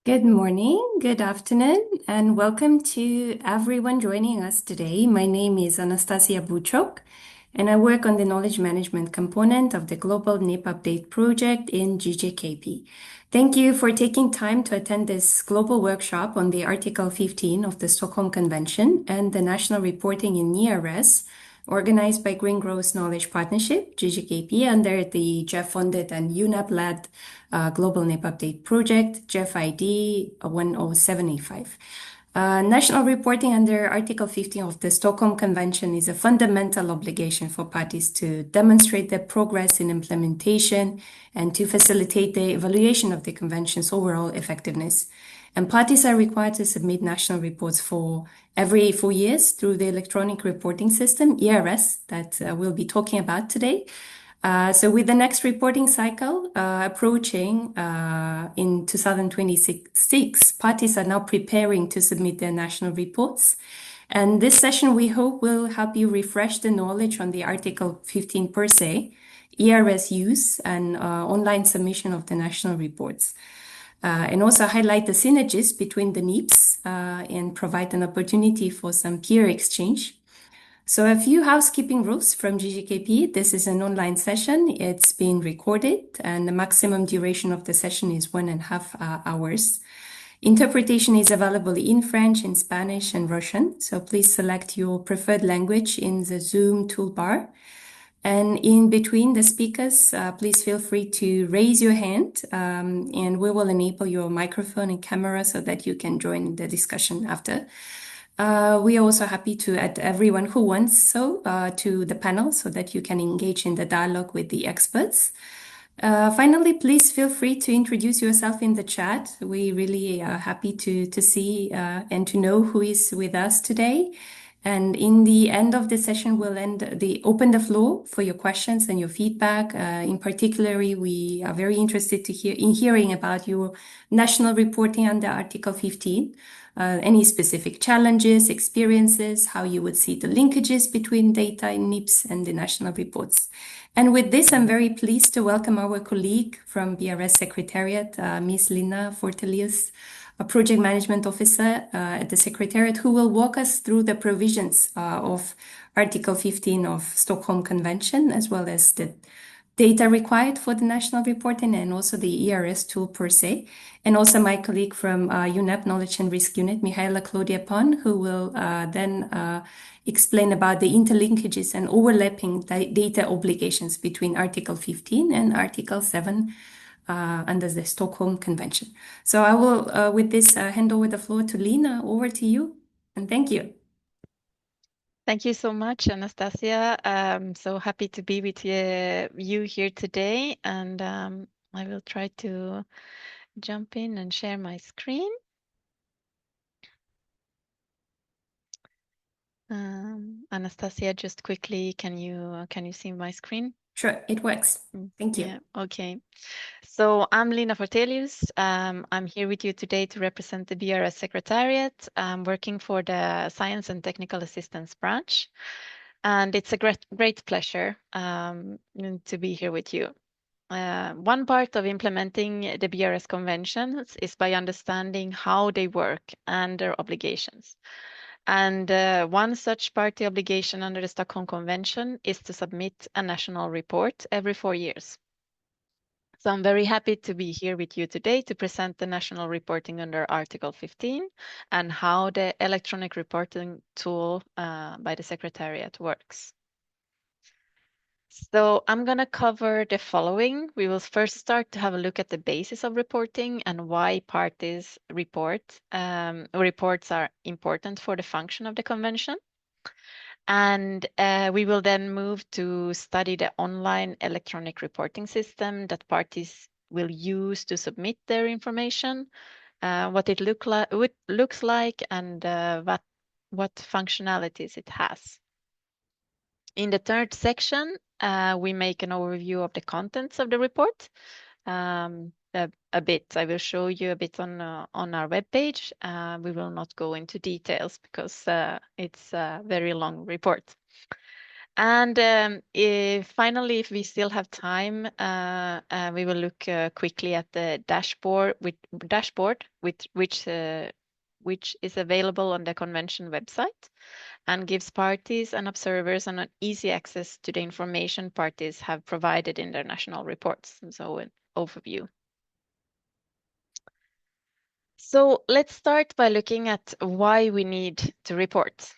Good morning, good afternoon, and welcome to everyone joining us today. My name is Anastasia Buchok, and I work on the knowledge management component of the Global NEP Update project in GGKP. Thank you for taking time to attend this global workshop on the Article 15 of the Stockholm Convention and the National Reporting in ERS, organized by Green Growth Knowledge Partnership, GGKP, under the GEF-funded and UNEP-led Global NEP Update Project, GEF ID 10785. National reporting under Article 15 of the Stockholm Convention is a fundamental obligation for parties to demonstrate their progress in implementation and to facilitate the evaluation of the Convention's overall effectiveness. And parties are required to submit national reports for every 4 years through the electronic reporting system, ERS, that we'll be talking about today. So with the next reporting cycle approaching in 2026, parties are now preparing to submit their national reports. And this session, we hope, will help you refresh the knowledge on the Article 15 per se, ERS use, and online submission of the national reports. And also highlight the synergies between the NEPs and provide an opportunity for some peer exchange. So a few housekeeping rules from GGKP. This is an online session. It's been recorded, and the maximum duration of the session is 1.5 hours. Interpretation is available in French, in Spanish, and Russian. So please select your preferred language in the Zoom toolbar. And in between the speakers, please feel free to raise your hand, and we will enable your microphone and camera so that you can join the discussion after. We are also happy to add everyone who wants to the panel so that you can engage in the dialogue with the experts. Finally, please feel free to introduce yourself in the chat. We really are happy to see and to know who is with us today. And in the end of the session, we'll open the floor for your questions and your feedback. In particular, we are very interested in hearing about your national reporting under Article 15, any specific challenges, experiences, how you would see the linkages between data in NEPs and the national reports. And with this, I'm very pleased to welcome our colleague from BRS Secretariat, Ms. Lina Fortelius, a project management officer at the Secretariat, who will walk us through the provisions of Article 15 of Stockholm Convention, as well as the data required for the national reporting and also the ERS tool per se. And also my colleague from UNEP Knowledge and Risk Unit, Mihaela Claudia Pon, who will then explain about the interlinkages and overlapping data obligations between Article 15 and Article 7 under the Stockholm Convention. So I will, with this, hand over the floor to Lina. Over to you, and thank you. Thank you so much, Anastasia. I'm so happy to be with you here today, and I will try to jump in and share my screen. Anastasia, just quickly, can you see my screen? Sure, it works. Thank you. Yeah, okay. So I'm Lina Fortelius. I'm here with you today to represent the BRS Secretariat. I'm working for the Science and Technical Assistance branch. And it's a great pleasure to be here with you. One part of implementing the BRS conventions is by understanding how they work and their obligations. And one such party obligation under the Stockholm Convention is to submit a national report every 4 years. So I'm very happy to be here with you today to present the national reporting under Article 15 and how the electronic reporting tool by the Secretariat works. So I'm going to cover the following. We will first start to have a look at the basis of reporting and why parties reports are important for the function of the convention. And we will then move to study the online electronic reporting system that parties will use to submit their information, what it looks like, and what functionalities it has. In the third section, we make an overview of the contents of the report. A bit. I will show you a bit on our webpage. We will not go into details because it's a very long report. And finally, if we still have time, we will look quickly at the dashboard, which is available on the convention website and gives parties and observers an easy access to the information parties have provided in their national reports. So an overview. So let's start by looking at why we need to report.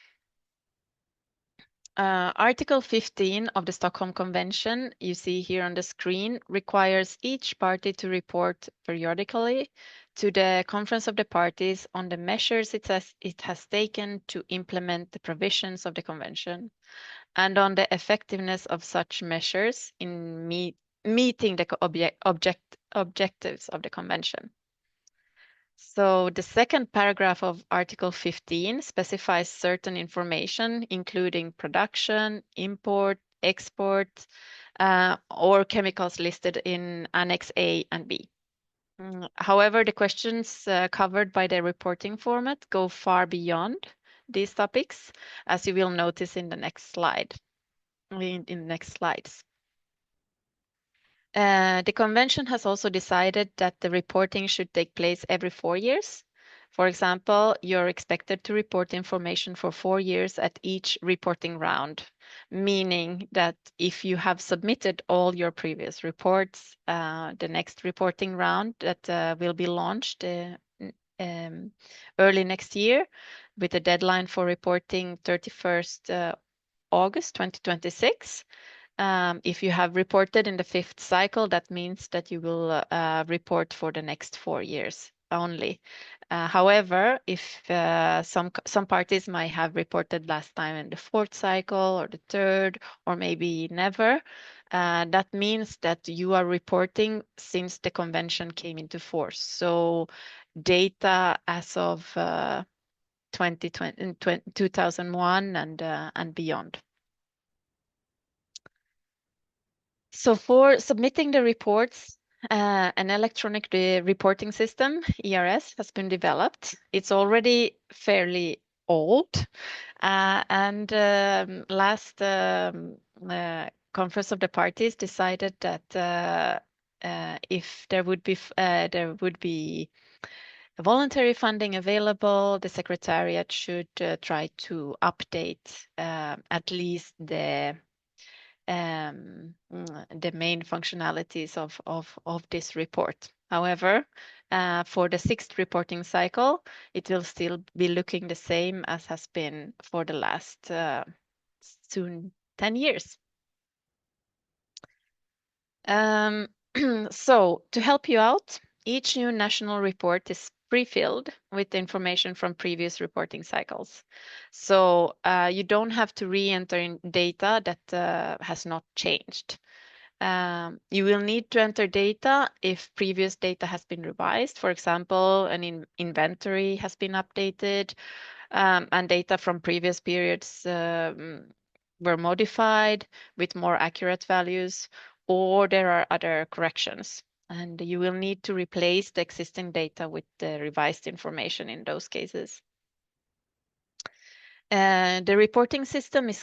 Article 15 of the Stockholm Convention, you see here on the screen, requires each party to report periodically to the Conference of the Parties on the measures it has taken to implement the provisions of the Convention and on the effectiveness of such measures in meeting the objectives of the Convention. So the second paragraph of Article 15 specifies certain information, including production, import, export, or chemicals listed in Annex A and B. However, the questions covered by the reporting format go far beyond these topics, as you will notice in the next slide, in the next slides. The convention has also decided that the reporting should take place every 4 years. For example, you're expected to report information for 4 years at each reporting round, meaning that if you have submitted all your previous reports, the next reporting round that will be launched early next year with a deadline for reporting 31st August 2026. If you have reported in the 5th cycle, that means that you will report for the next 4 years only. However, if some parties might have reported last time in the 4th cycle or the 3rd or maybe never, that means that you are reporting since the convention came into force. So data as of 2001 and beyond. So for submitting the reports, an electronic reporting system, ERS, has been developed. It's already fairly old, and last Conference of the Parties decided that if there would be voluntary funding available, the Secretariat should try to update at least the main functionalities of this report. However, for the 6th reporting cycle, it will still be looking the same as has been for the last soon 10 years. So to help you out, each new national report is pre-filled with information from previous reporting cycles. So you don't have to re-enter in data that has not changed. You will need to enter data if previous data has been revised. For example, an inventory has been updated and data from previous periods were modified with more accurate values, or there are other corrections. And you will need to replace the existing data with the revised information in those cases. The reporting system is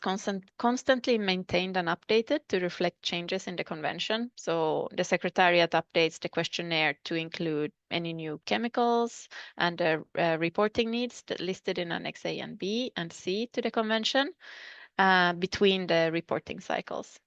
constantly maintained and updated to reflect changes in the convention. So the Secretariat updates the questionnaire to include any new chemicals and reporting needs listed in Annex A and B and C to the convention between the reporting cycles.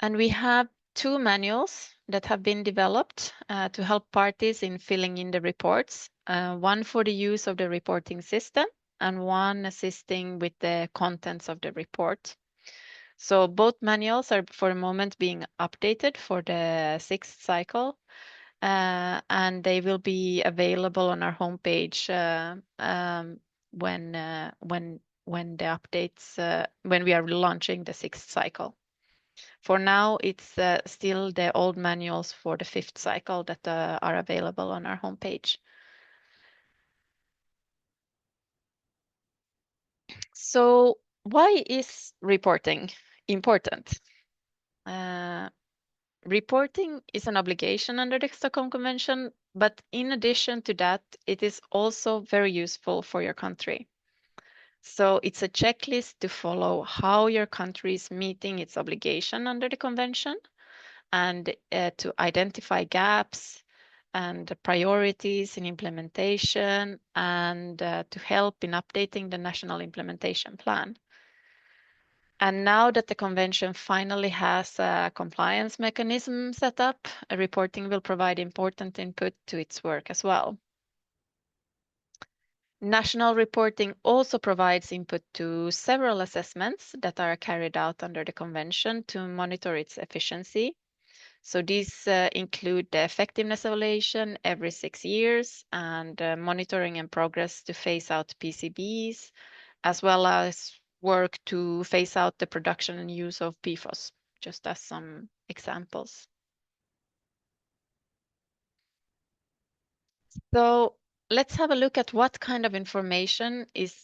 And we have 2 manuals that have been developed to help parties in filling in the reports, one for the use of the reporting system and one assisting with the contents of the report. So both manuals are for the moment being updated for the 6th cycle, and they will be available on our homepage when the updates, when we are launching the 6th cycle. For now, it's still the old manuals for the 5th cycle that are available on our homepage. So why is reporting important? Reporting is an obligation under the Stockholm Convention, but in addition to that, it is also very useful for your country. So it's a checklist to follow how your country is meeting its obligation under the convention, and to identify gaps and priorities in implementation, and to help in updating the national implementation plan. And now that the convention finally has a compliance mechanism set up, a reporting will provide important input to its work as well. National reporting also provides input to several assessments that are carried out under the convention to monitor its efficiency. So these include the effectiveness evaluation every 6 years, and monitoring and progress to phase out PCBs, as well as work to phase out the production and use of PFOS, just as some examples. So let's have a look at what kind of information is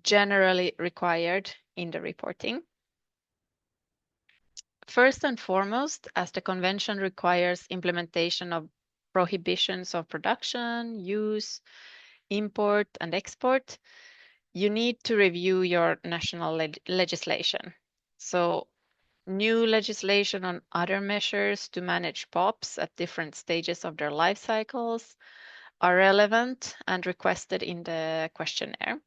generally required in the reporting. First and foremost, as the convention requires implementation of prohibitions of production, use, import, and export, you need to review your national legislation. So new legislation on other measures to manage POPs at different stages of their life cycles are relevant and requested in the questionnaire.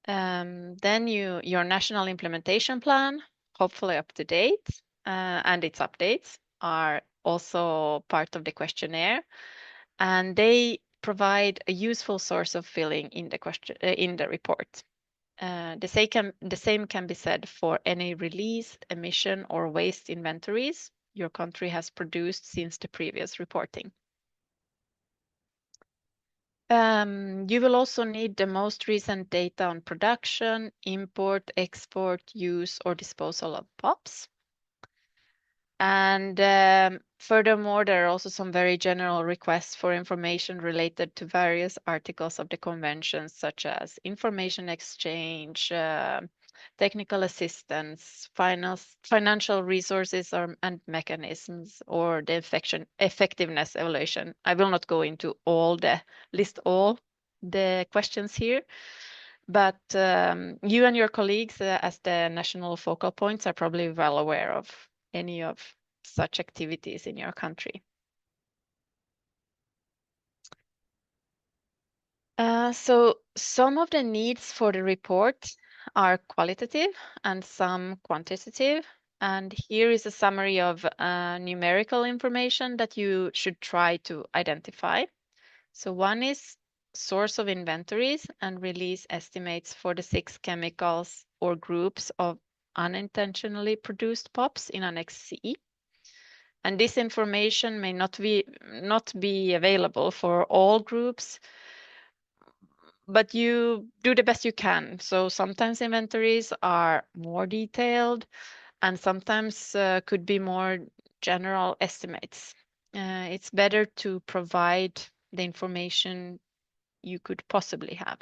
Then your national implementation plan, hopefully up to date, and its updates are also part of the questionnaire, and they provide a useful source of filling in the question in the report. The same can be said for any release, emission, or waste inventories your country has produced since the previous reporting. You will also need the most recent data on production, import, export, use, or disposal of POPs. And furthermore, there are also some very general requests for information related to various articles of the convention, such as information exchange, technical assistance, financial resources and mechanisms, or the effectiveness evaluation. I will not go into all the questions here, but you and your colleagues as the national focal points are probably well aware of any of such activities in your country. So some of the needs for the report are qualitative and some quantitative. And here is a summary of numerical information that you should try to identify. So one is source of inventories and release estimates for the 6 chemicals or groups of unintentionally produced POPs in Annex C. And this information may not be available for all groups, but you do the best you can. So sometimes inventories are more detailed, and sometimes could be more general estimates. It's better to provide the information you could possibly have.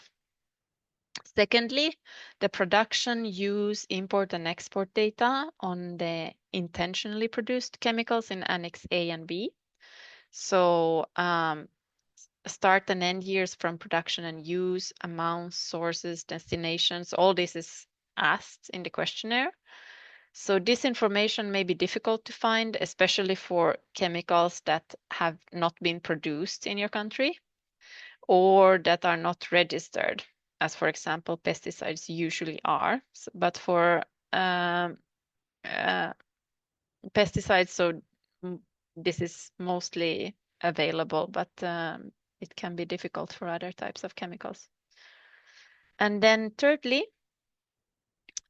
Secondly, the production, use, import, and export data on the intentionally produced chemicals in Annex A and B. So start and end years from production and use, amounts, sources, destinations, all this is asked in the questionnaire. So this information may be difficult to find, especially for chemicals that have not been produced in your country or that are not registered, as for example, pesticides usually are. But for pesticides, so this is mostly available, but it can be difficult for other types of chemicals. And then thirdly,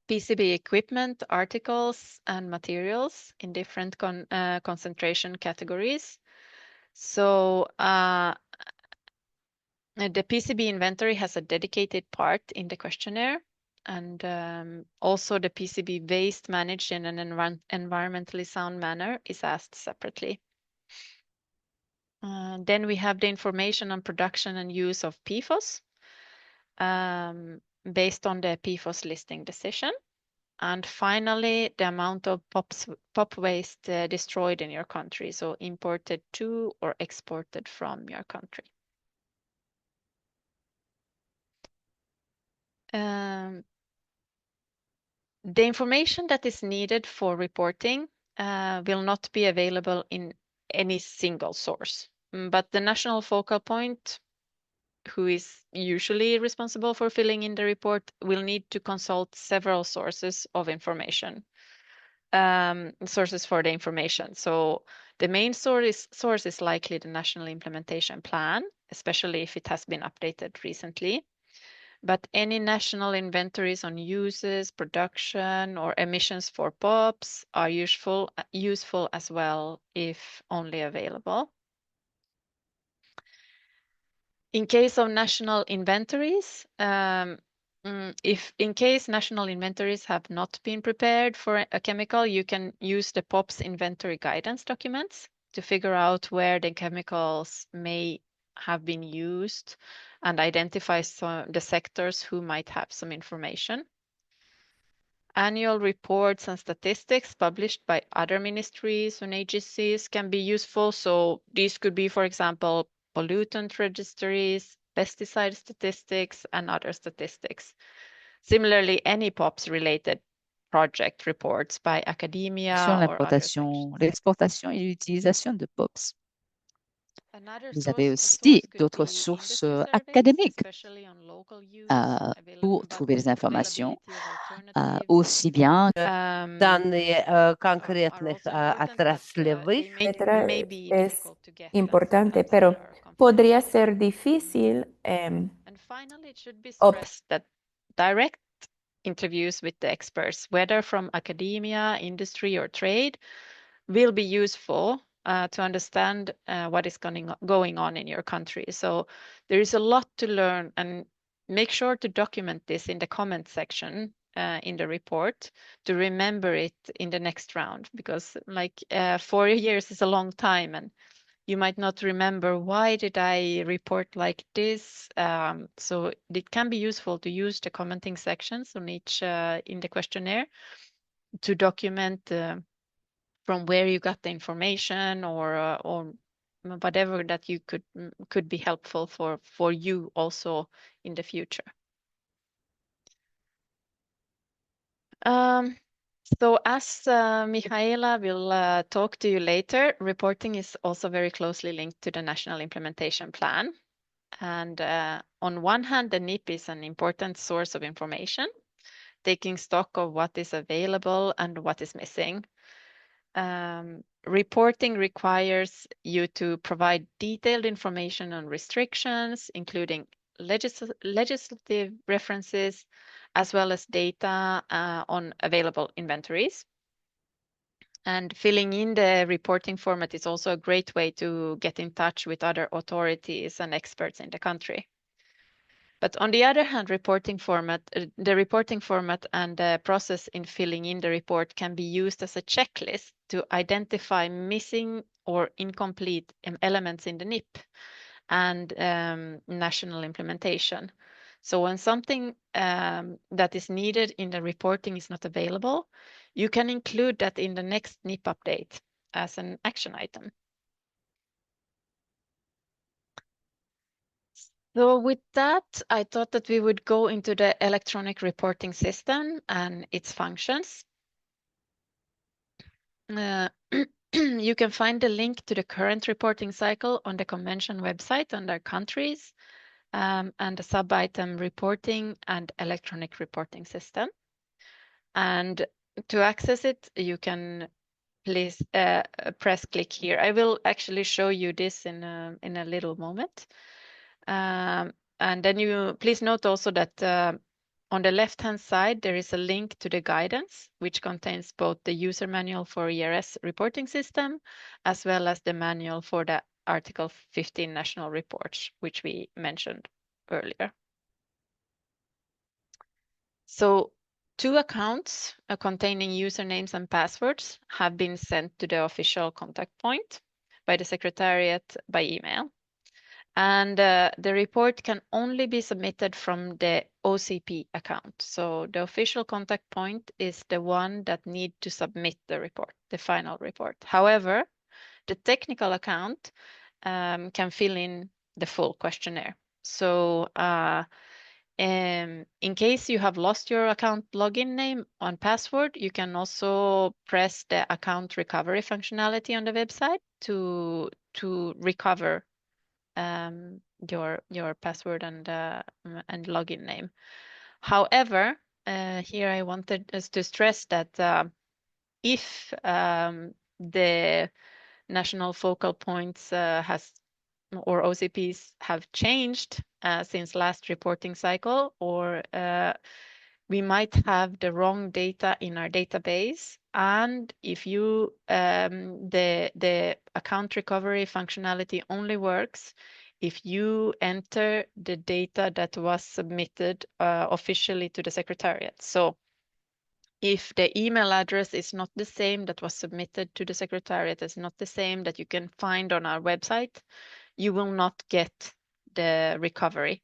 PCB equipment, articles, and materials in different concentration categories. So the PCB inventory has a dedicated part in the questionnaire, and also the PCB waste managed in an environmentally sound manner is asked separately. Then we have the information on production and use of PFOS based on the PFOS listing decision. And finally, the amount of POP waste destroyed in your country, so imported to or exported from your country. The information that is needed for reporting will not be available in any single source, but the national focal point, who is usually responsible for filling in the report, will need to consult several sources of information, sources for the information. So the main source is likely the National Implementation Plan, especially if it has been updated recently. But any national inventories on uses, production, or emissions for POPs are useful as well if only available. In case of national inventories, if in case national inventories have not been prepared for a chemical, you can use the POPs inventory guidance documents to figure out where the chemicals may have been used and identify the sectors who might have some information. Annual reports and statistics published by other ministries and agencies can be useful. So these could be, for example, pollutant registries, pesticide statistics, and other statistics. Similarly, any POPs related project reports by academia or other sections. L'exportation et l'utilisation de POPs. Another Vous avez source aussi could d'autres be sources industry surveys, académiques especially on local use, pour trouver les informations, alternatives. aussi bien Данные конкретных отраслевых. Etcétera, es importante, pero podría ser difícil And finally, it should be stressed that direct interviews with the experts, whether from academia, industry, or trade, will be useful to understand what is going on in your country. So there is a lot to learn, and make sure to document this in the comment section in the report to remember it in the next round, because like 4 years is a long time, and you might not remember why did I report like this. So it can be useful to use the commenting sections on each in the questionnaire to document from where you got the information or whatever that you could be helpful for you also in the future. So as Michaela will talk to you later, reporting is also very closely linked to the National Implementation Plan. And on one hand, the NIP is an important source of information, taking stock of what is available and what is missing. Reporting requires you to provide detailed information on restrictions, including legislative references, as well as data on available inventories. And filling in the reporting format is also a great way to get in touch with other authorities and experts in the country. But on the other hand, the reporting format and the process in filling in the report can be used as a checklist to identify missing or incomplete elements in the NIP and national implementation. So when something that is needed in the reporting is not available, you can include that in the next NIP update as an action item. So with that, I thought that we would go into the electronic reporting system and its functions. You can find the link to the current reporting cycle on the Convention website under countries and the sub-item reporting and electronic reporting system. And to access it, you can please press click here. I will actually show you this in a little moment. And then you please note also that on the left-hand side, there is a link to the guidance, which contains both the user manual for ERS reporting system, as well as the manual for the Article 15 national reports, which we mentioned earlier. So 2 accounts containing usernames and passwords have been sent to the official contact point by the Secretariat by email. And the report can only be submitted from the OCP account. So the official contact point is the one that need to submit the report, the final report. However, the technical account can fill in the full questionnaire. So In case you have lost your account login name and password, you can also press the account recovery functionality on the website to recover your password and login name. However, here I wanted us to stress that if the national focal points or OCPs have changed since last reporting cycle, or we might have the wrong data in our database. And if you the account recovery functionality only works if you enter the data that was submitted officially to the Secretariat. So if the email address is not the same that was submitted to the Secretariat, is not the same that you can find on our website, you will not get the recovery.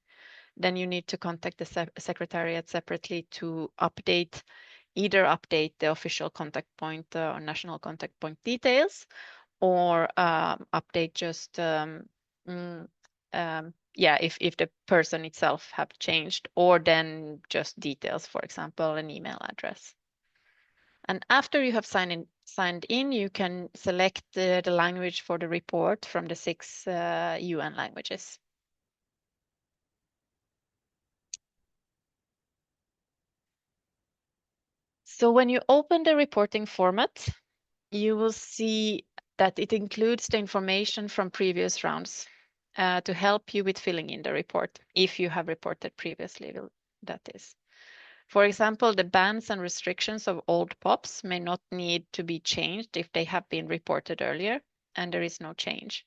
Then you need to contact the Secretariat separately to either update the official contact point or national contact point details, or update just if the person itself have changed, or then just details, for example, an email address. And after you have signed in, you can select the language for the report from the 6 UN languages. So when you open the reporting format, you will see that it includes the information from previous rounds to help you with filling in the report, if you have reported previously, that is. For example, the bans and restrictions of old POPs may not need to be changed if they have been reported earlier and there is no change.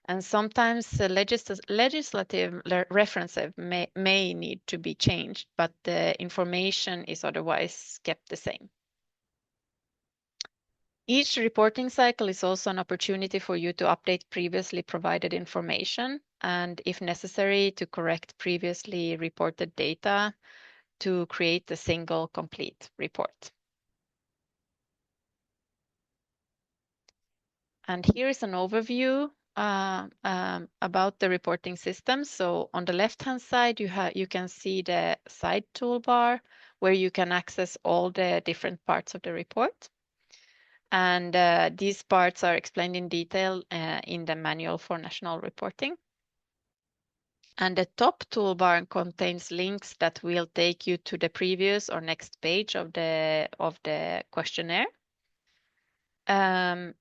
And sometimes legislative references may need to be changed, but the information is otherwise kept the same. Each reporting cycle is also an opportunity for you to update previously provided information and, if necessary, to correct previously reported data to create a single complete report. And here is an overview about the reporting system. So on the left-hand side, you can see the side toolbar where you can access all the different parts of the report. And these parts are explained in detail in the manual for national reporting. And the top toolbar contains links that will take you to the previous or next page of the questionnaire. You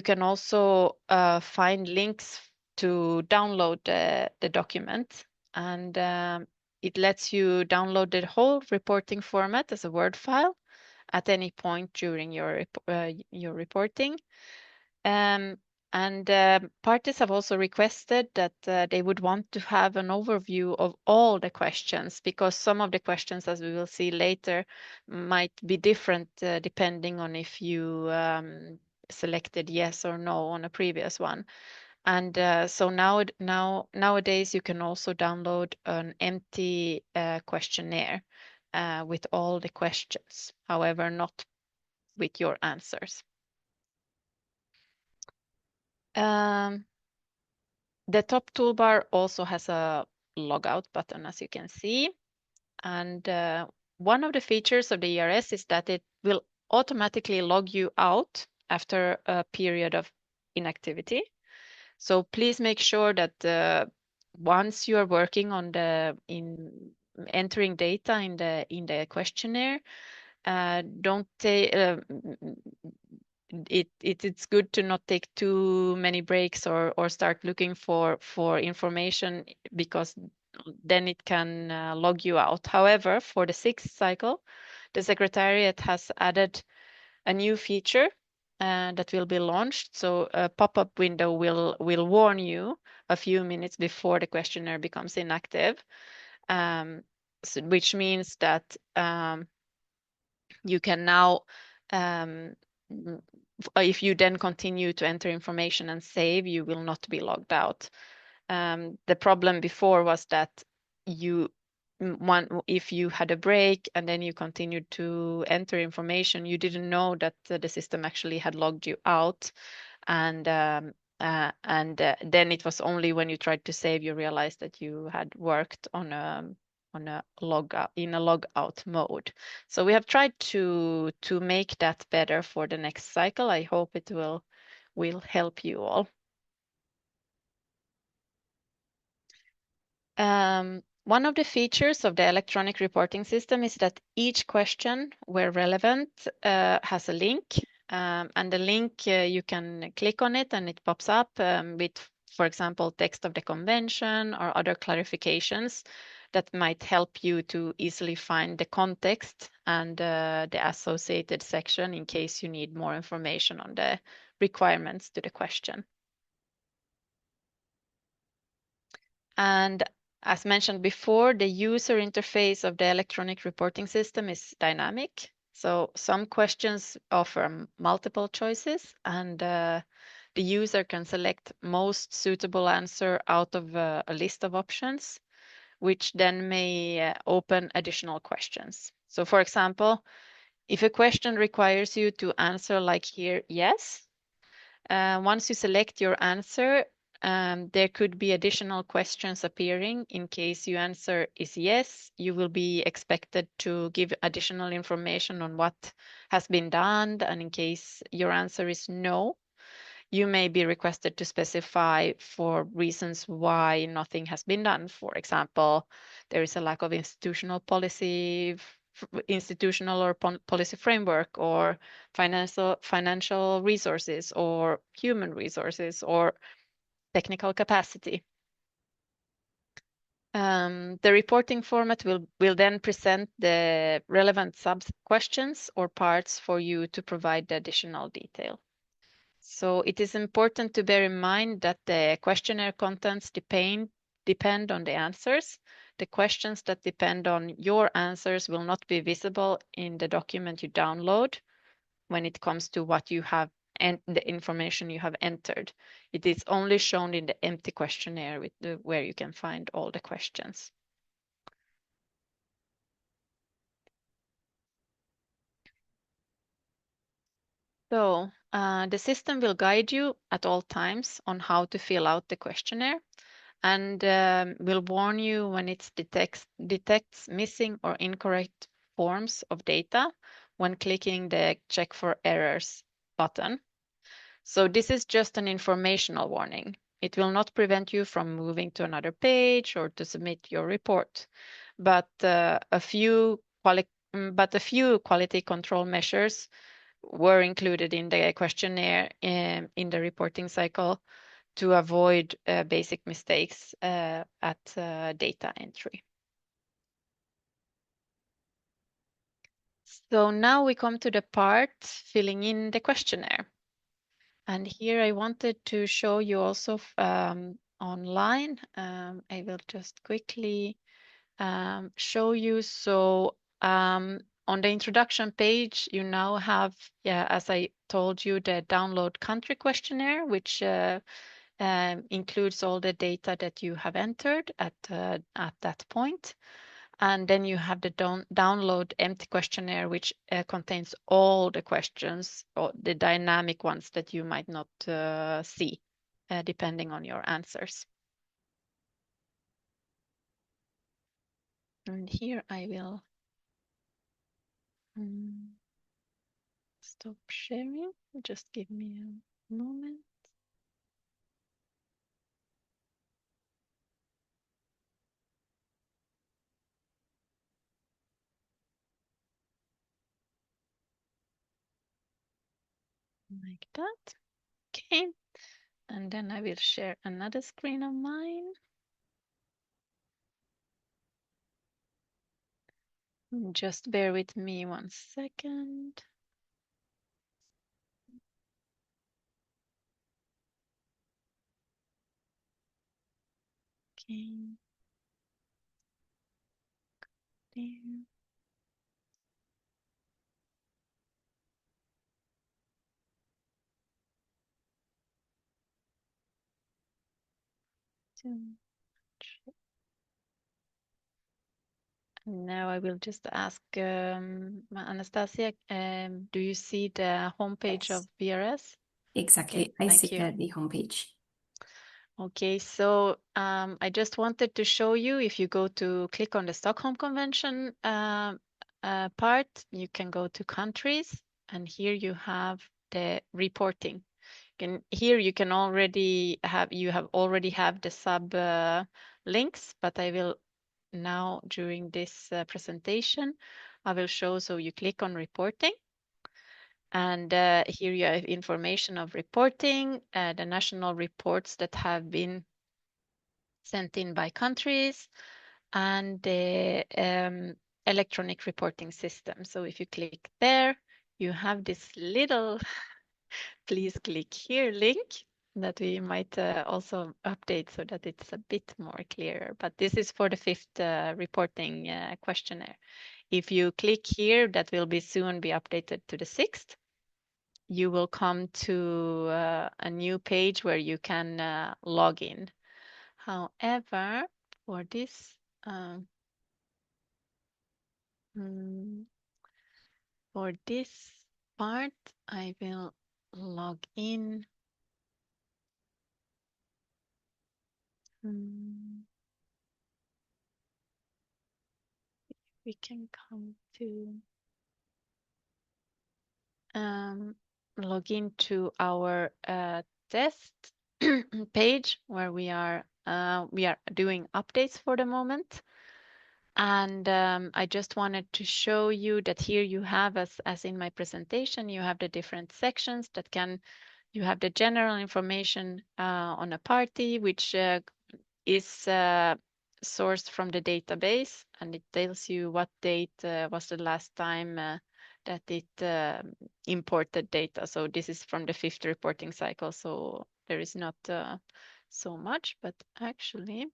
can also find links to download the document, and it lets you download the whole reporting format as a Word file at any point during your reporting. Parties have also requested that they would want to have an overview of all the questions, because some of the questions, as we will see later, might be different depending on if you selected yes or no on a previous one. And so nowadays you can also download an empty questionnaire with all the questions, however, not with your answers. The top toolbar also has a logout button, as you can see. And one of the features of the ERS is that it will automatically log you out after a period of inactivity. So please make sure that once you are working on entering data in the questionnaire, it's good to not take too many breaks or start looking for information, because then it can log you out. However, for the 6th cycle, the Secretariat has added a new feature that will be launched. So a pop-up window will warn you a few minutes before the questionnaire becomes inactive, which means that you can now, if you then continue to enter information and save, you will not be logged out. The problem before was that if you had a break and then you continued to enter information, you didn't know that the system actually had logged you out, and Then it was only when you tried to save you realized that you had worked on a logout mode. So we have tried to make that better for the next cycle. I hope it will help you all. One of the features of the electronic reporting system is that each question, where relevant, has a link. And the link, you can click on it and it pops up with, for example, text of the convention or other clarifications that might help you to easily find the context and the associated section in case you need more information on the requirements to the question. And as mentioned before, the user interface of the electronic reporting system is dynamic. So some questions offer multiple choices, and the user can select most suitable answer out of a list of options, which then may open additional questions. So for example, if a question requires you to answer like here, yes, once you select your answer, there could be additional questions appearing. In case your answer is yes, you will be expected to give additional information on what has been done. And in case your answer is no, you may be requested to specify for reasons why nothing has been done. For example, there is a lack of institutional or policy framework, or financial resources, or human resources, or technical capacity. The reporting format will then present the relevant sub-questions or parts for you to provide the additional detail. So it is important to bear in mind that the questionnaire contents depend on the answers. The questions that depend on your answers will not be visible in the document you download when it comes to what you have and the information you have entered. It is only shown in the empty questionnaire where you can find all the questions. So the system will guide you at all times on how to fill out the questionnaire, and will warn you when it detects missing or incorrect forms of data when clicking the Check for Errors button. So this is just an informational warning. It will not prevent you from moving to another page or to submit your report, but a few quality control measures were included in the questionnaire in the reporting cycle to avoid basic mistakes at data entry. So now we come to the part filling in the questionnaire. And here I wanted to show you also online. I will just quickly show you. So on the introduction page, you now have, as I told you, the download country questionnaire, which includes all the data that you have entered at that point. And then you have the download empty questionnaire, which contains all the questions, or the dynamic ones that you might not see, depending on your answers. And here I will stop sharing. Just give me a moment. Like that. Okay. And then I will share another screen of mine. Just bear with me 1 second. Okay. There. Now I will just ask Anastasia, do you see the homepage of BRS? Exactly. Okay, I thank see you. at the homepage. Okay, so I just wanted to show you, if you go to click on the Stockholm Convention part, you can go to countries, and here you have the reporting. Here you can already have, the sub links, but I will now, during this presentation, I will show, so you click on reporting. And here you have information of reporting, the national reports that have been sent in by countries, and the electronic reporting system. So if you click there, you have this little please click here link that we might also update so that it's a bit more clearer. But this is for the 5th reporting questionnaire. If you click here, that will be soon be updated to the 6th. You will come to a new page where you can log in. However, for this part, I will log in. We can come to log into our test page where we are doing updates for the moment. And I just wanted to show you that here you have, as in my presentation, you have the different sections that you have the general information on a party, which is sourced from the database, and it tells you what date was the last time that it imported data. So this is from the 5th reporting cycle, so there is not so much, but actually,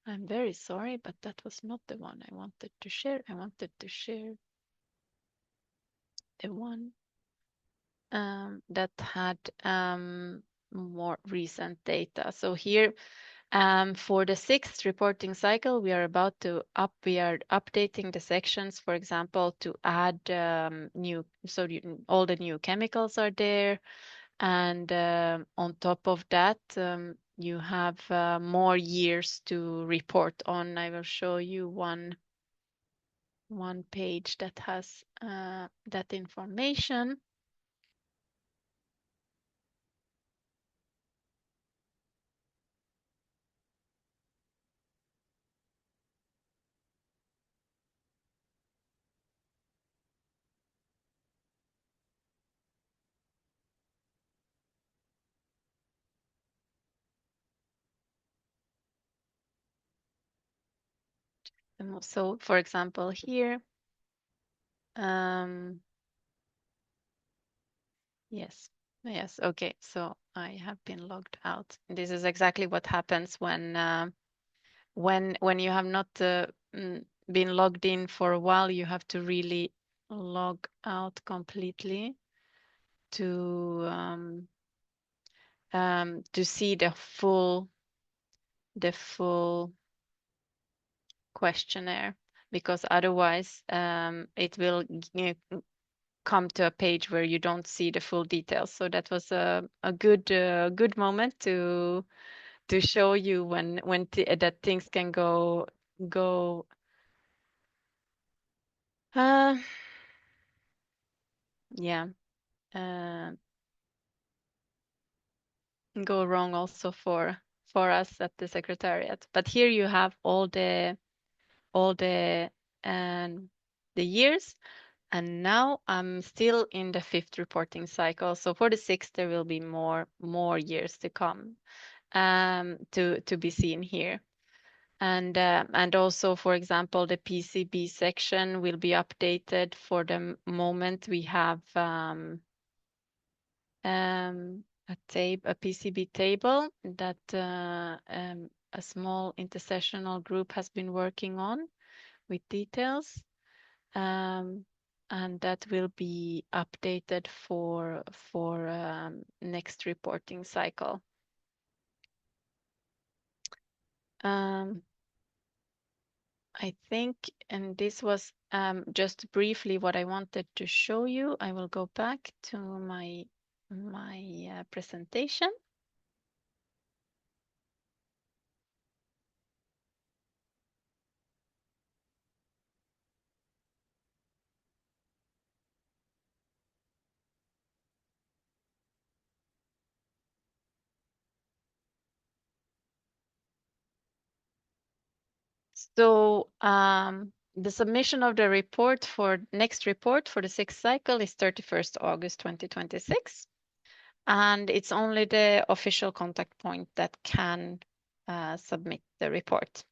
I'm very sorry, but that was not the one I wanted to share. I wanted to share the one that had more recent data. So here, for the 6th reporting cycle, we are updating the sections, for example, to add new, so all the new chemicals are there. And on top of that, you have more years to report on. I will show you one page that has that information. So, for example, here, yes, okay. So I have been logged out. This is exactly what happens when you have not been logged in for a while. You have to really log out completely to see the full questionnaire, because otherwise it will come to a page where you don't see the full details. So that was a good moment to show you when that things can go yeah go wrong also for us at the Secretariat. But here you have all the years. And now I'm still in the 5th reporting cycle. So for the 6th, there will be more years to come to be seen here. And also, for example, the PCB section will be updated. For the moment, we have a PCB table that a small intersessional group has been working on with details. And that will be updated for next reporting cycle. I think, and this was just briefly what I wanted to show you. I will go back to my my presentation. So the submission of the report for next report for the 6th cycle is 31st August 2026. And it's only the official contact point that can submit the report.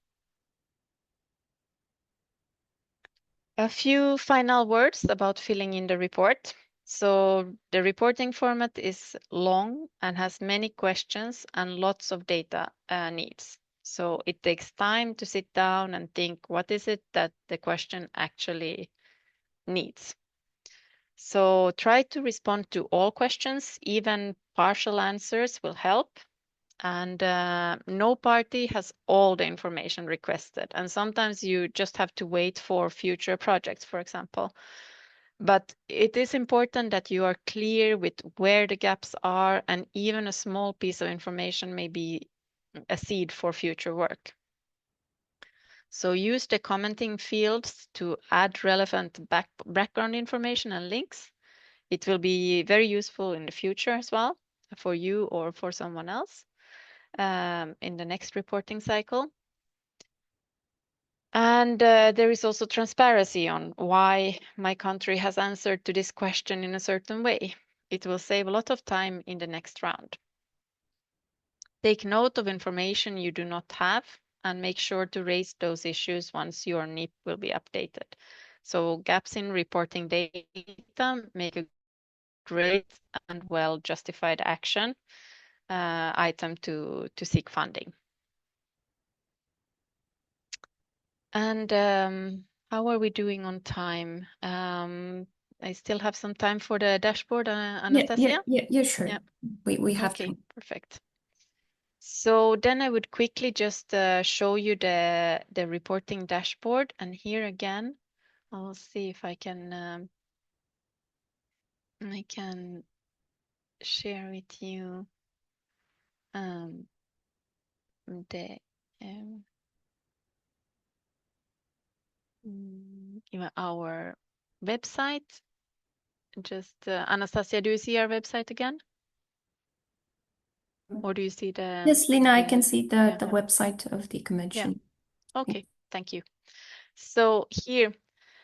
A few final words about filling in the report. So the reporting format is long and has many questions and lots of data needs. So it takes time to sit down and think, what is it that the question actually needs? So try to respond to all questions, even partial answers will help. And no party has all the information requested. And sometimes you just have to wait for future projects, for example. But it is important that you are clear with where the gaps are, and even a small piece of information may be a seed for future work. So use the commenting fields to add relevant background information and links. It will be very useful in the future as well for you or for someone else. In the next reporting cycle. And there is also transparency on why my country has answered to this question in a certain way. It will save a lot of time in the next round. Take note of information you do not have and make sure to raise those issues once your NEP will be updated. So gaps in reporting data make a great and well justified action item to seek funding. And how are we doing on time? I still have some time for the dashboard, Anastasia? Yeah, sure. Yeah. We have Okay, time. perfect. So then I would quickly just show you the reporting dashboard. And here again, I'll see if I can share with you the our website. Just Anastasia, do you see our website again? Or do you see the... Yes, Lina, I can see the website of the convention. Yeah. Okay, thank you. So here,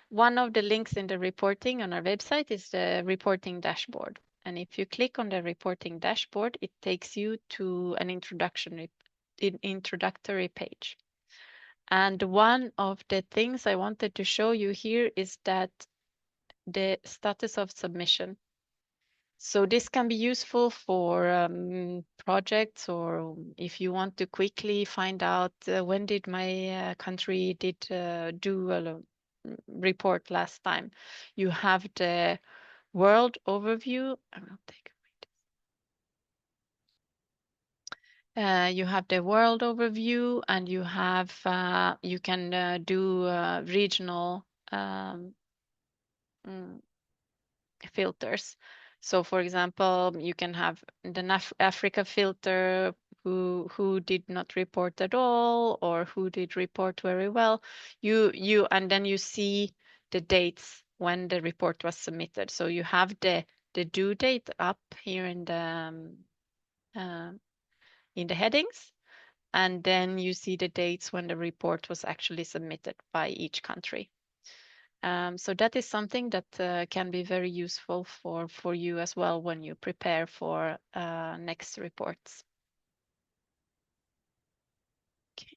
one of the links in the reporting on our website is the reporting dashboard. And if you click on the reporting dashboard, it takes you to an introductory page. And one of the things I wanted to show you here is that the status of submission. So this can be useful for projects, or if you want to quickly find out when did my country do a report last time. You have the world overview. I will take you have the world overview, and you have you can do regional filters. So for example, you can have the Africa filter, who did not report at all, or who did report very well. And then you see the dates when the report was submitted. So you have the due date up here in the headings, and then you see the dates when the report was actually submitted by each country. So that is something that can be very useful for you as well when you prepare for next reports. Okay.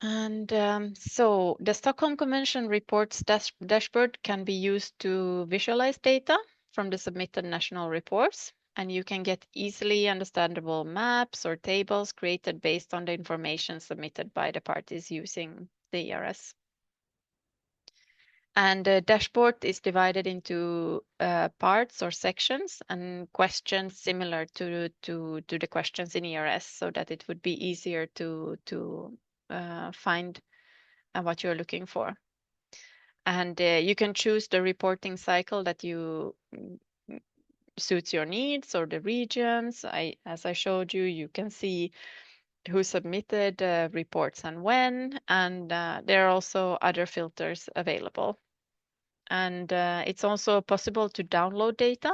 And so the Stockholm Convention reports dashboard can be used to visualize data from the submitted national reports. And you can get easily understandable maps or tables created based on the information submitted by the parties using the ERS. And the dashboard is divided into parts or sections and questions similar to the questions in ERS, so that it would be easier to find what you're looking for. And you can choose the reporting cycle that you suits your needs or the regions. As I showed you, you can see who submitted reports and when, and there are also other filters available. And it's also possible to download data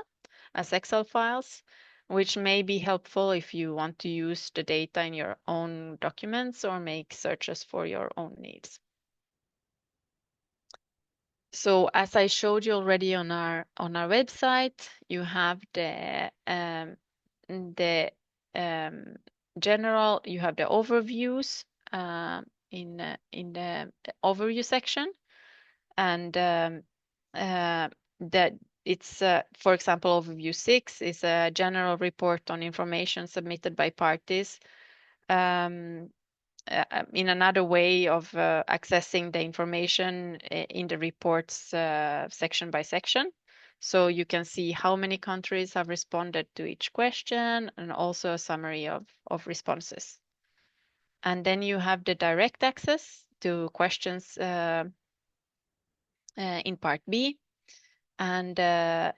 as Excel files, which may be helpful if you want to use the data in your own documents or make searches for your own needs. So as I showed you already on our website, you have the general, you have the overviews in the overview section, and that it's for example, overview 6 is a general report on information submitted by parties. In another way of accessing the information in the reports section by section. So you can see how many countries have responded to each question and also a summary of responses. And then you have the direct access to questions in part B. And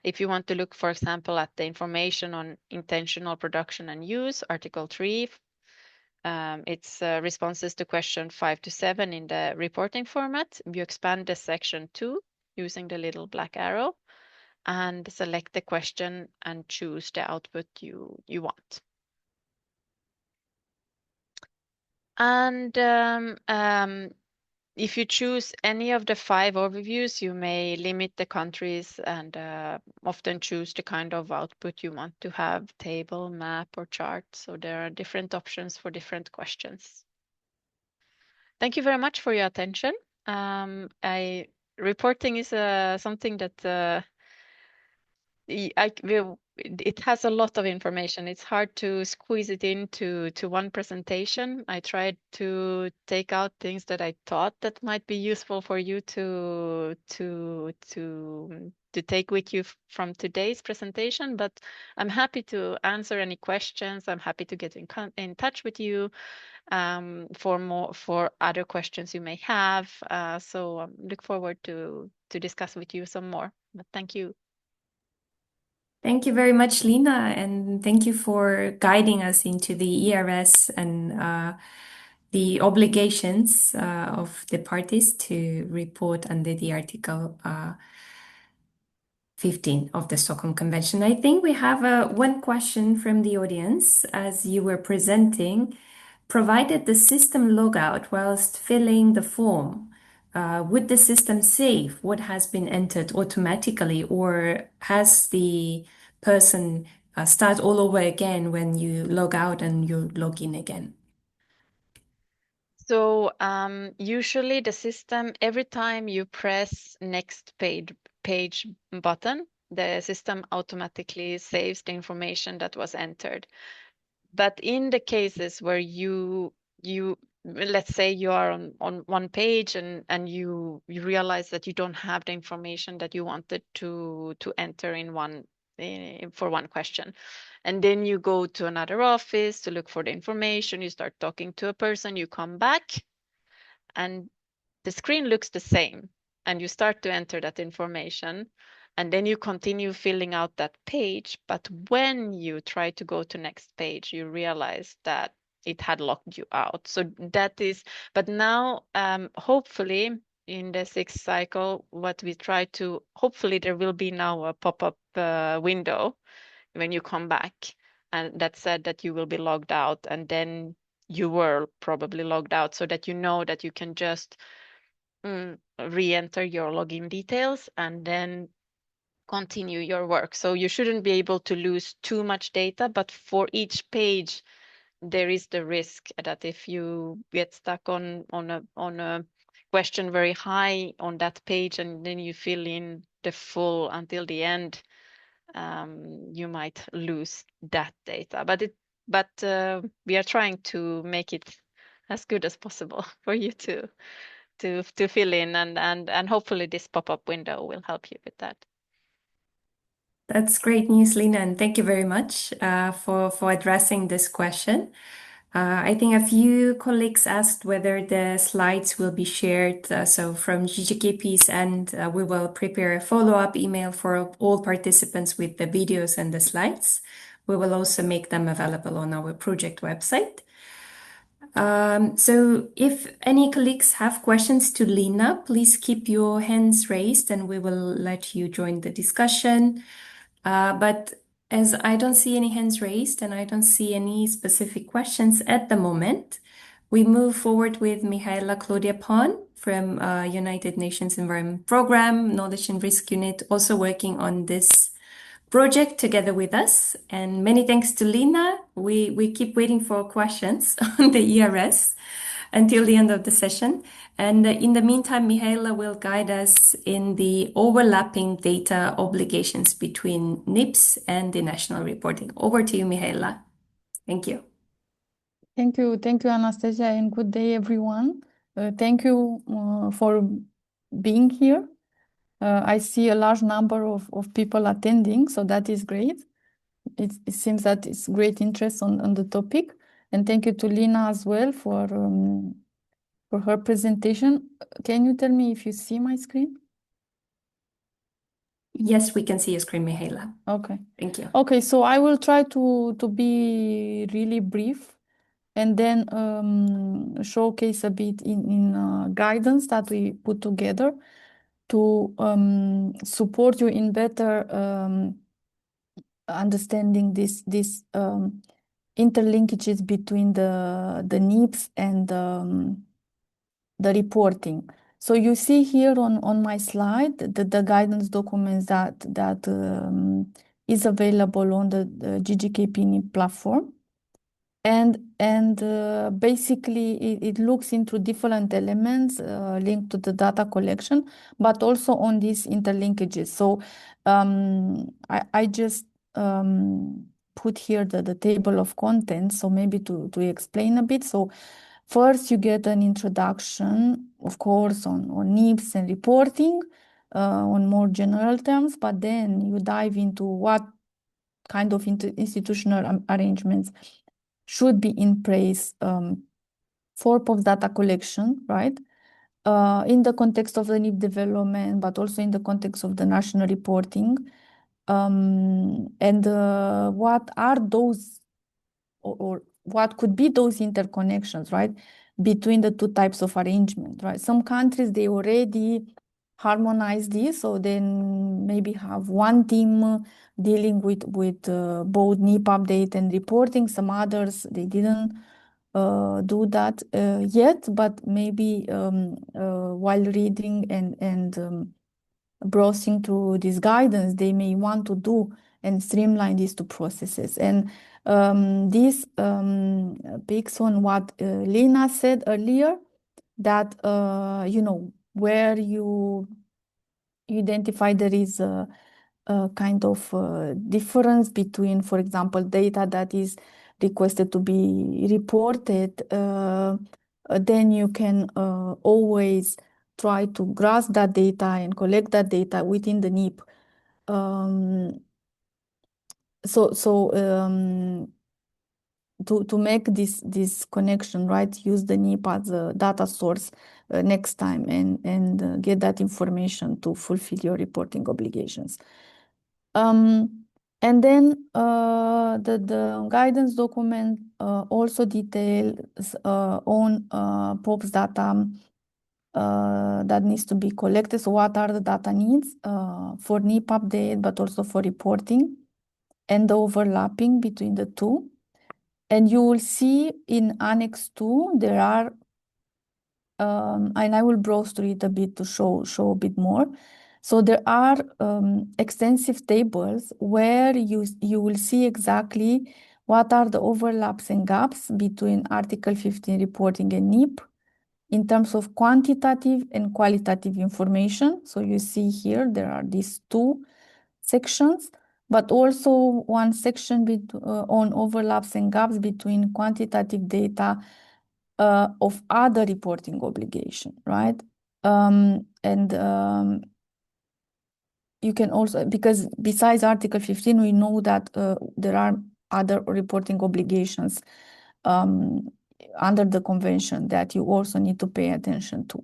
if you want to look, for example, at the information on intentional production and use, Article 3, it's responses to question 5 to 7 in the reporting format. You expand the section 2 using the little black arrow and select the question and choose the output you want. And if you choose any of the 5 overviews, you may limit the countries and often choose the kind of output you want to have, table, map, or chart. So there are different options for different questions. Thank you very much for your attention. Reporting is something that it has a lot of information. It's hard to squeeze it into one presentation. I tried to take out things that I thought that might be useful for you to take with you from today's presentation, but I'm happy to answer any questions. I'm happy to get in touch with you for other questions you may have. So look forward to discuss with you some more. But thank you. Thank you very much, Lina, and thank you for guiding us into the ERS and the obligations of the parties to report under the Article 15 of the Stockholm Convention. I think we have one question from the audience as you were presenting. Provided the system logout whilst filling the form, would the system save what has been entered automatically, or has the person start all over again when you log out and you log in again? So usually the system, every time you press next page button, the system automatically saves the information that was entered. But in the cases where you let's say you are on one page and you realize that you don't have the information that you wanted to enter in one for one question, and then you go to another office to look for the information, you start talking to a person, you come back and the screen looks the same and you start to enter that information, and then you continue filling out that page. But when you try to go to next page, you realize that it had locked you out. So that is, but now hopefully in the 6th cycle, what we try to, hopefully there will be now a pop-up window when you come back, and that said that you will be logged out, and then you were probably logged out, so that you know that you can just re-enter your login details and then continue your work. So you shouldn't be able to lose too much data, but for each page there is the risk that if you get stuck on a question very high on that page and then you fill in the full until the end, you might lose that data. But we are trying to make it as good as possible for you to fill in, and hopefully this pop-up window will help you with that. That's great news, Lina, and thank you very much for addressing this question. I think a few colleagues asked whether the slides will be shared. So from GGKP's end, we will prepare a follow-up email for all participants with the videos and the slides. We will also make them available on our project website. So if any colleagues have questions to Lina, please keep your hands raised and we will let you join the discussion. But as I don't see any hands raised and I don't see any specific questions at the moment, we move forward with Mihaela Claudia Pon from United Nations Environment Programme, Knowledge and Risk Unit, also working on this project together with us. And many thanks to Lina. We keep waiting for questions on the ERS until the end of the session. And in the meantime, Mihaela will guide us in the overlapping data obligations between NIPS and the national reporting. Over to you, Mihaela. Thank you. Thank you, Anastasia, and good day, everyone. Thank you for being here. I see a large number of people attending, so that is great. It seems that it's great interest on the topic. And thank you to Lina as well for her presentation. Can you tell me if you see my screen? Yes, we can see your screen, Mihaela. Okay. Thank you. Okay, so I will try to be really brief and then showcase a bit in guidance that we put together to support you in better understanding this interlinkages between the NIPS and the reporting. So you see here on my slide the guidance documents that is available on the GGKP NIP platform. And basically it looks into different elements linked to the data collection, but also on these interlinkages. So I just put here the table of contents, so maybe to explain a bit. So first you get an introduction, of course, on NIPS and reporting on more general terms, but then you dive into what kind of institutional arrangements should be in place for POPs data collection, right? In the context of the NIP development, but also in the context of the national reporting. And what are those, or what could be those interconnections, right? Between the two types of arrangement, right? Some countries, they already harmonize this, so then maybe have one team dealing with both NIP update and reporting. Some others, they didn't do that yet, but maybe while reading and browsing through this guidance, they may want to do and streamline these two processes. And this picks on what Lena said earlier, that where you identify there is a kind of difference between, for example, data that is requested to be reported, then you can always try to grasp that data and collect that data within the NIP. To make this connection, right, use the NIP as a data source next time and get that information to fulfill your reporting obligations. And then the guidance document also details on POPs data that needs to be collected. So what are the data needs for NIP update, but also for reporting, and the overlapping between the two. And you will see in Annex 2, there are, and I will browse through it a bit to show a bit more. So there are extensive tables where you will see exactly what are the overlaps and gaps between Article 15 reporting and NIP in terms of quantitative and qualitative information. So you see here, there are these two sections, but also one section on overlaps and gaps between quantitative data of other reporting obligation, right? You can also, because besides Article 15, we know that there are other reporting obligations under the convention that you also need to pay attention to.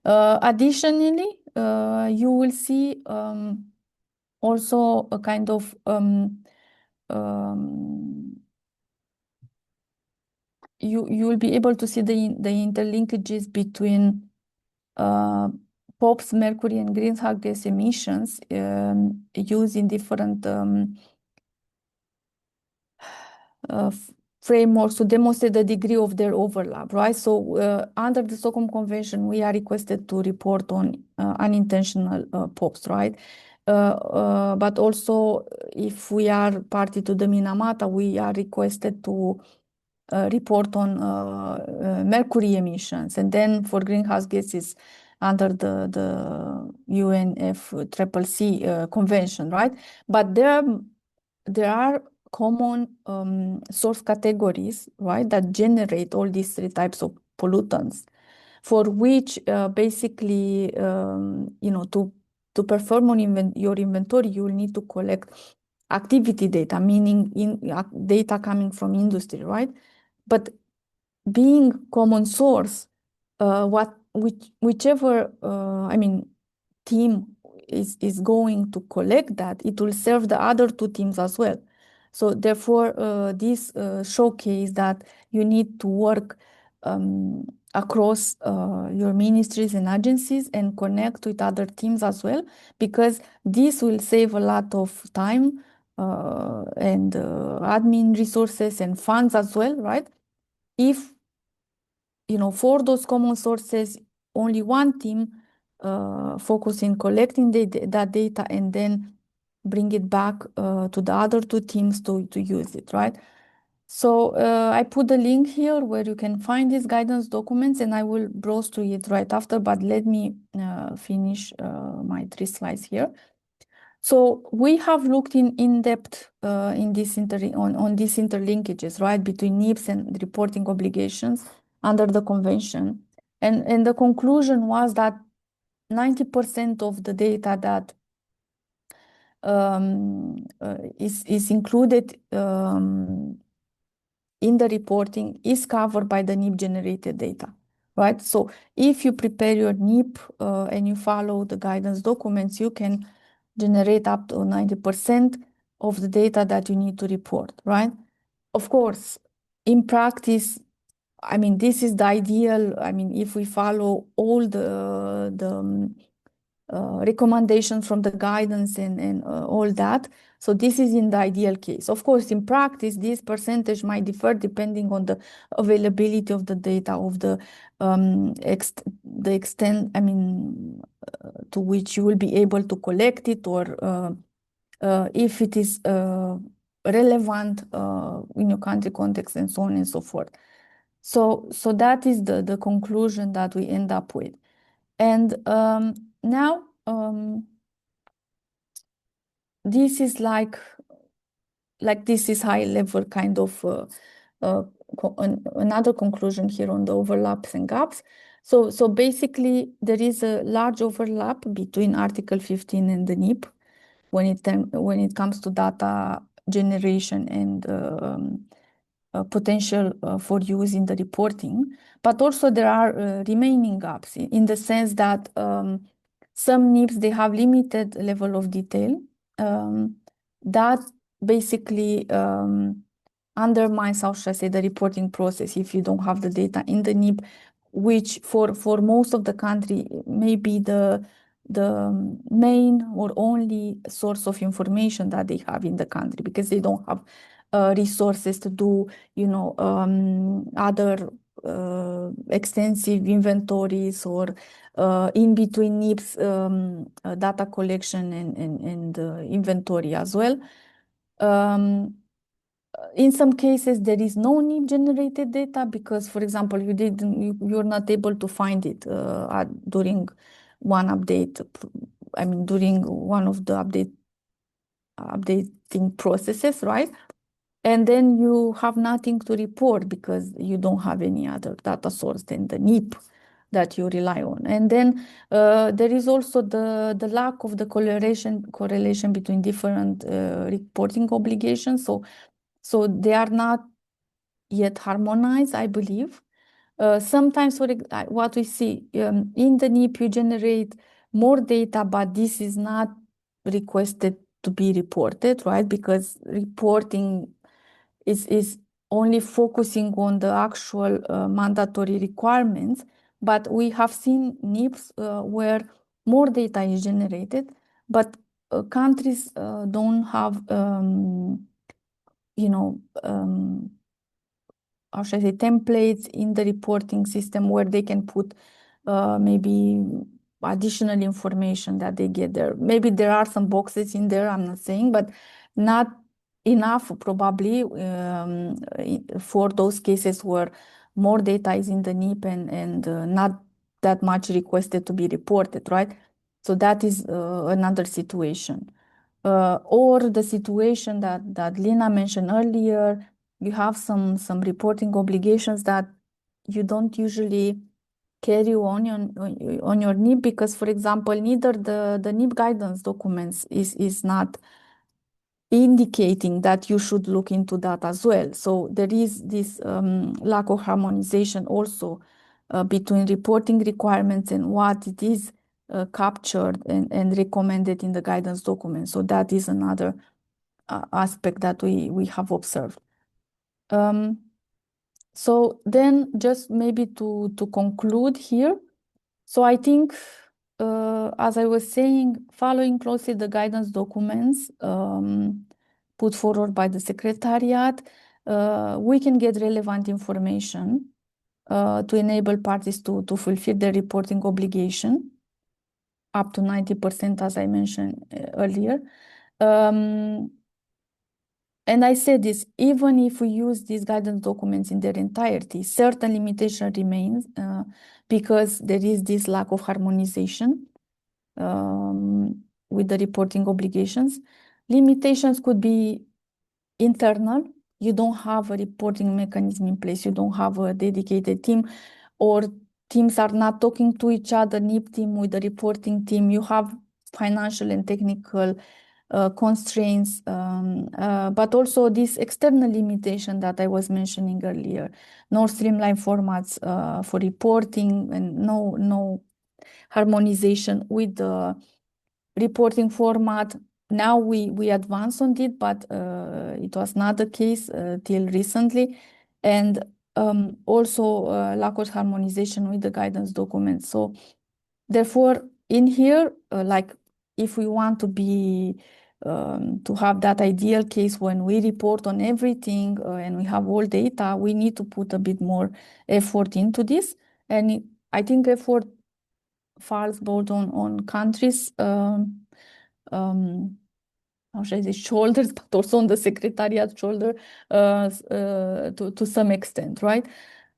Additionally, you will see also a kind of you will be able to see the interlinkages between POPs, mercury, and greenhouse gas emissions used in different frameworks to demonstrate the degree of their overlap, right? So under the Stockholm Convention, we are requested to report on unintentional POPs, right? But also, if we are party to the Minamata, we are requested to report on mercury emissions, and then for greenhouse gases under the UNEP-led convention, right? But there are common source categories, right, that generate all these three types of pollutants, for which basically, to perform on your inventory, you will need to collect activity data, meaning data coming from industry, right? But being common source, whichever team is going to collect that, it will serve the other two teams as well. So therefore, this showcase that you need to work across your ministries and agencies and connect with other teams as well, because this will save a lot of time and admin resources and funds as well, right? If, for those common sources, only one team focus in collecting that data and then bring it back to the other two teams to use it, right? So I put the link here where you can find these guidance documents, and I will browse to it right after, but let me finish my 3 slides here. So we have looked in depth on these interlinkages, right, between NEPs and reporting obligations under the convention. And the conclusion was that 90% of the data that is included in the reporting is covered by the NEP generated data, right? So if you prepare your NEP and you follow the guidance documents, you can generate up to 90% of the data that you need to report, right? Of course, in practice, this is the ideal. If we follow all the recommendations from the guidance and all that. So this is in the ideal case. Of course, in practice, this percentage might differ depending on the availability of the data, of the extent, to which you will be able to collect it, or if it is relevant in your country context, and so on and so forth. So that is the conclusion that we end up with. And now, this is like this is high level kind of another conclusion here on the overlaps and gaps. So basically, there is a large overlap between Article 15 and the NEP when it comes to data generation and potential for use in the reporting. But also there are remaining gaps in the sense that some NEPs, they have limited level of detail that basically undermines, how should I say, the reporting process if you don't have the data in the NEP, which for most of the country may be the main or only source of information that they have in the country, because they don't have resources to do, other extensive inventories or in between NEPs data collection and inventory as well. In some cases, there is no NEP generated data because, for example, you're not able to find it during one update. During one of the updating processes, right? And then you have nothing to report because you don't have any other data source than the NEP that you rely on. And then there is also the lack of the correlation between different reporting obligations. So they are not, yet harmonized, I believe. Sometimes what we see in the NEP, you generate more data, but this is not requested to be reported, right? Because reporting is only focusing on the actual mandatory requirements. But we have seen NEPs where more data is generated, but countries don't have, how should I say, templates in the reporting system where they can put maybe additional information that they get there. Maybe there are some boxes in there, I'm not saying, but not enough probably for those cases where more data is in the NEP and not that much requested to be reported, right? So that is another situation. Or the situation that Lina mentioned earlier, you have some reporting obligations that you don't usually carry on your NEP because, for example, neither the NEP guidance documents is not indicating that you should look into that as well. So there is this lack of harmonization also between reporting requirements and what it is captured and recommended in the guidance document. So that is another aspect that we have observed. So then just maybe to conclude here. So I think, as I was saying, following closely the guidance documents put forward by the Secretariat, we can get relevant information to enable parties to fulfill their reporting obligation, up to 90%, as I mentioned earlier. And I said this, even if we use these guidance documents in their entirety, certain limitation remains because there is this lack of harmonization with the reporting obligations. Limitations could be internal. You don't have a reporting mechanism in place. You don't have a dedicated team, or teams are not talking to each other, NEP team with the reporting team. You have financial and technical constraints, but also this external limitation that I was mentioning earlier. No streamline formats for reporting and no harmonization with the reporting format. Now we advance on it, but it was not the case till recently. And also lack of harmonization with the guidance documents. So therefore, in here, like if we want to be to have that ideal case when we report on everything and we have all data, we need to put a bit more effort into this. And I think effort falls both on countries, how should I say, shoulders, but also on the Secretariat shoulder to some extent, right?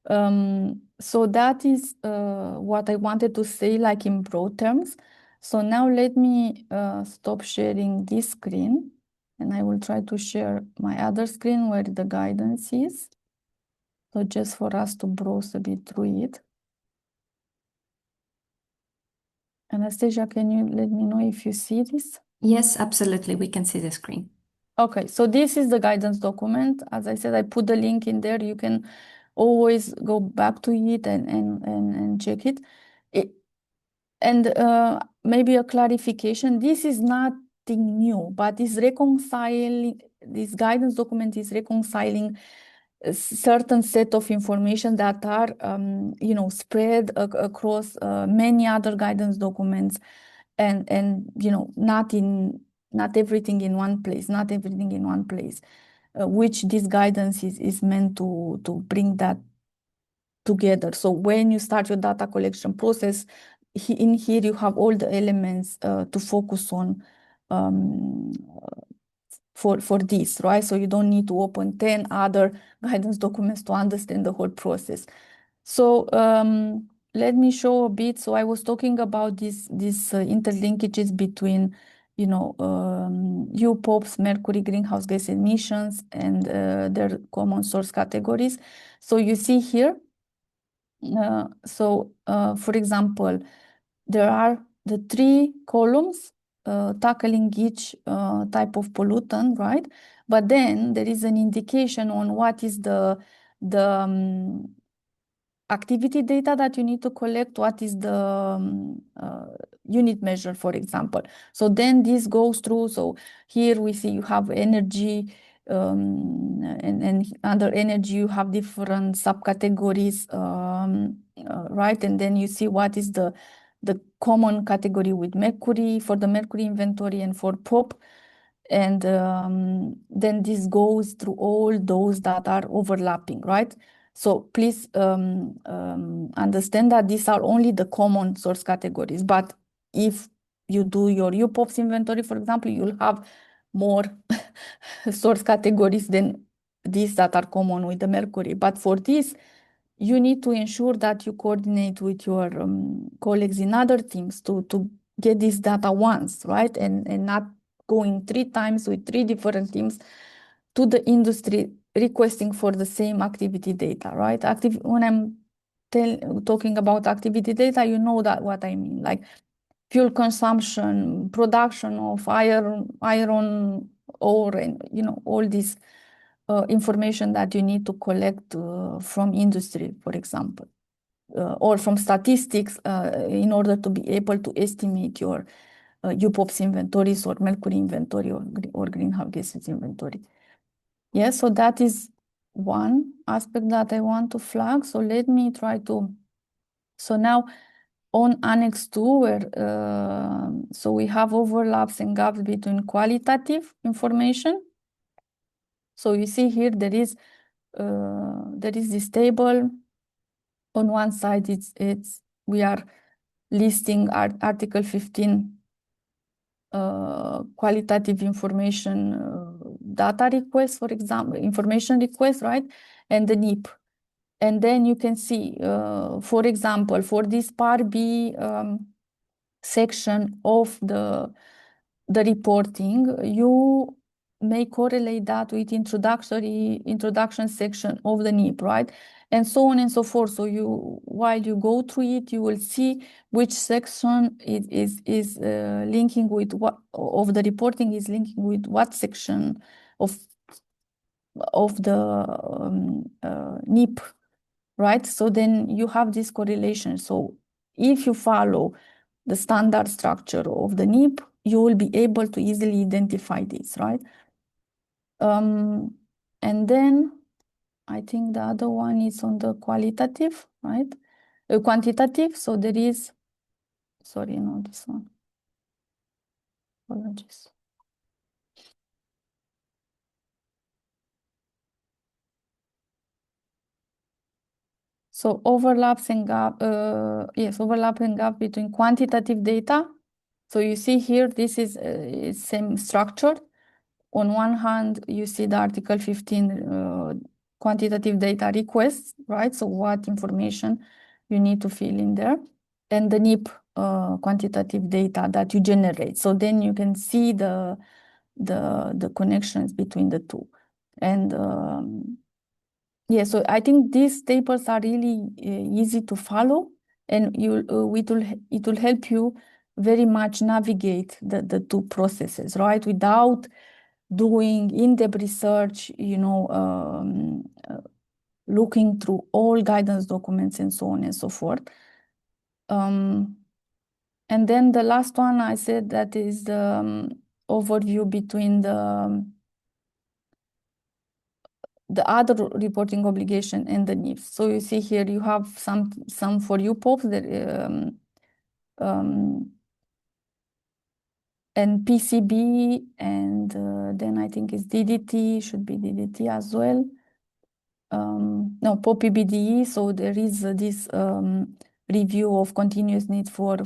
So that is what I wanted to say, like in broad terms. So now let me stop sharing this screen, and I will try to share my other screen where the guidance is. So just for us to browse a bit through it. Anastasia, can you let me know if you see this? Yes, absolutely. We can see the screen. Okay, so this is the guidance document. As I said, I put the link in there. You can always go back to it and check it. And maybe a clarification. This is nothing new, but this guidance document is reconciling a certain set of information that are, spread across many other guidance documents, and not everything in one place, which this guidance is meant to bring that together. So when you start your data collection process, in here you have all the elements to focus on for this, right? So you don't need to open 10 other guidance documents to understand the whole process. So let me show a bit. So I was talking about these interlinkages between, UPOPs, mercury, greenhouse gas emissions, and their common source categories. So you see here, for example, there are the 3 columns tackling each type of pollutant, right? But then there is an indication on what is the the activity data that you need to collect, what is the unit measure, for example. So then this goes through. So here we see you have energy, and under energy you have different subcategories, right? And then you see what is the common category with mercury, for the mercury inventory and for POP. And then this goes through all those that are overlapping, right? So please understand that these are only the common source categories. But if you do your UPOPs inventory, for example, you'll have more source categories than these that are common with the mercury. But for this, you need to ensure that you coordinate with your colleagues in other teams to get this data once, right? And not going 3 times with 3 different teams to the industry requesting for the same activity data, right? When I'm talking about activity data, you know that what I mean, like fuel consumption, production of iron ore, and all this information that you need to collect from industry, for example, or from statistics in order to be able to estimate your UPOPs inventories or mercury inventory or greenhouse gases inventory. Yes, so that is one aspect that I want to flag. So let me try to, so now on Annex 2, where so we have overlaps and gaps between qualitative information. So you see here there is this table. On one side, we are listing Article 15 qualitative information data request, for example, information request, right? And the NEP. And then you can see, for example, for this Part B section of the reporting, you may correlate that with introduction section of the NEP, right? And so on and so forth. So while you go through it, you will see which section is linking with what of the reporting is linking with what section of the NEP, right? So then you have this correlation. So if you follow the standard structure of the NEP, you will be able to easily identify this, right? And then I think the other one is on the qualitative, right? Quantitative. So there is, sorry, no, this one. Apologies. So overlaps and gap, overlap and gap between quantitative data. So you see here, this is same structure. On one hand, you see the Article 15 quantitative data requests, right? So what information you need to fill in there, and the NEP quantitative data that you generate. So then you can see the connections between the two. And yeah, so I think these tables are really easy to follow, and it will help you very much navigate the two processes, right? Without doing in-depth research, looking through all guidance documents and so on and so forth. And then the last one I said that is the overview between the other reporting obligation and the NIFs. So you see here you have some for UPOPs that and PCB, and then I think it's DDT, should be DDT as well. No, POPBDE, so there is this review of continuous need for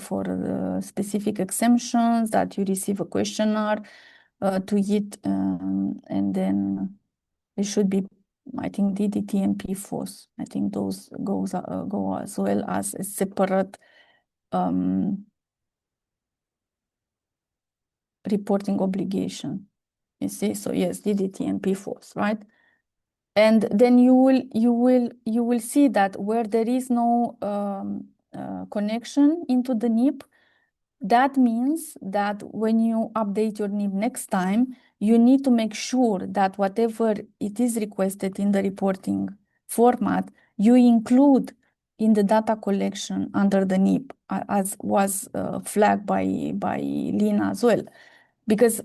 specific exemptions that you receive a questionnaire to it, and then it should be, I think, DDT and PFOS. I think those go as well as a separate reporting obligation. You see, so yes, DDT and PFOS, right? And then you will see that where there is no connection into the NEP, that means that when you update your NEP next time, you need to make sure that whatever it is requested in the reporting format, you include in the data collection under the NEP, as was flagged by Lina as well. Because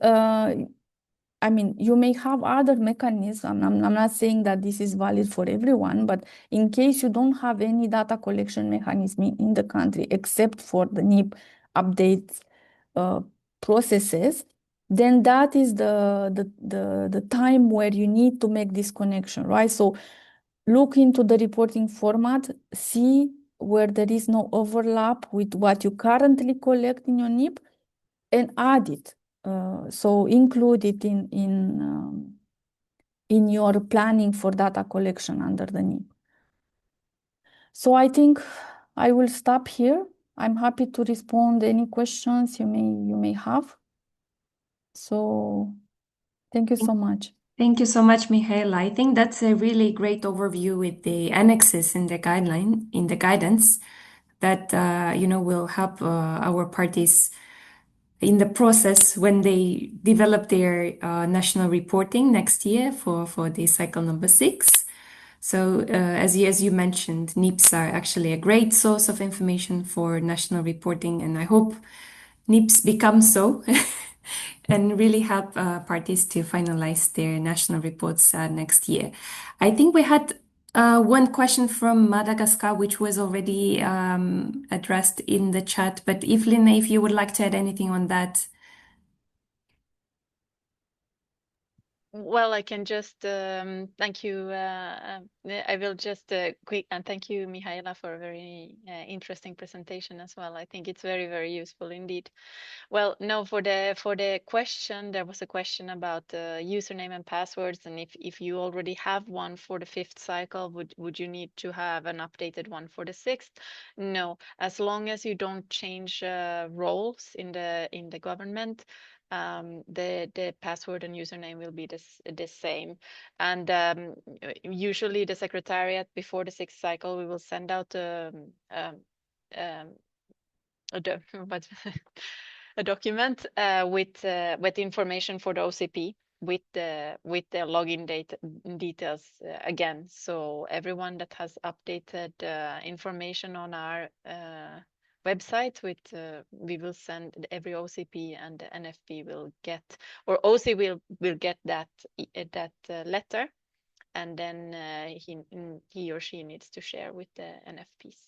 I mean, you may have other mechanisms. I'm not saying that this is valid for everyone, but in case you don't have any data collection mechanism in the country except for the NEP updates processes, then that is the time where you need to make this connection, right? So look into the reporting format, see where there is no overlap with what you currently collect in your NEP, and add it. So include it in your planning for data collection under the NEP. So I think I will stop here. I'm happy to respond any questions you may have. So thank you so much. Thank you so much, Michaela. I think that's a really great overview with the annexes in the guidance that will help our parties in the process when they develop their national reporting next year for the cycle number 6. So as you mentioned, NEPs are actually a great source of information for national reporting, and I hope NEPs become so and really help parties to finalize their national reports next year. I think we had one question from Madagascar, which was already addressed in the chat, but Evelyn, if you would like to add anything on that. Well, I can just thank you. I will just quick and thank you, Mihaela, for a very interesting presentation as well. I think it's very, very useful indeed. Well, no, for the question, there was a question about username and passwords, and if you already have one for the 5th cycle, would you need to have an updated one for the 6th? No, as long as you don't change roles in the government. The password and username will be the same, and usually the secretariat before the 6th cycle we will send out a document with information for the OCP with the login details again. So everyone that has updated information on our website we will send every OCP, and the NFP will get, or OC will get that letter, and then he or she needs to share with the NFPs.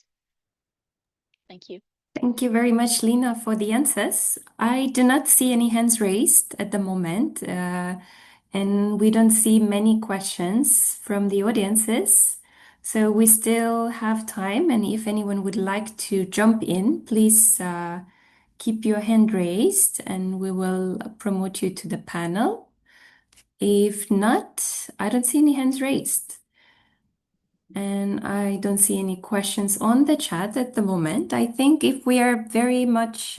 Thank you. Thank you very much, Lina, for the answers. I do not see any hands raised at the moment, and we don't see many questions from the audiences. So we still have time, and if anyone would like to jump in, please keep your hand raised and we will promote you to the panel. If not, I don't see any hands raised. And I don't see any questions on the chat at the moment. I think if we are very much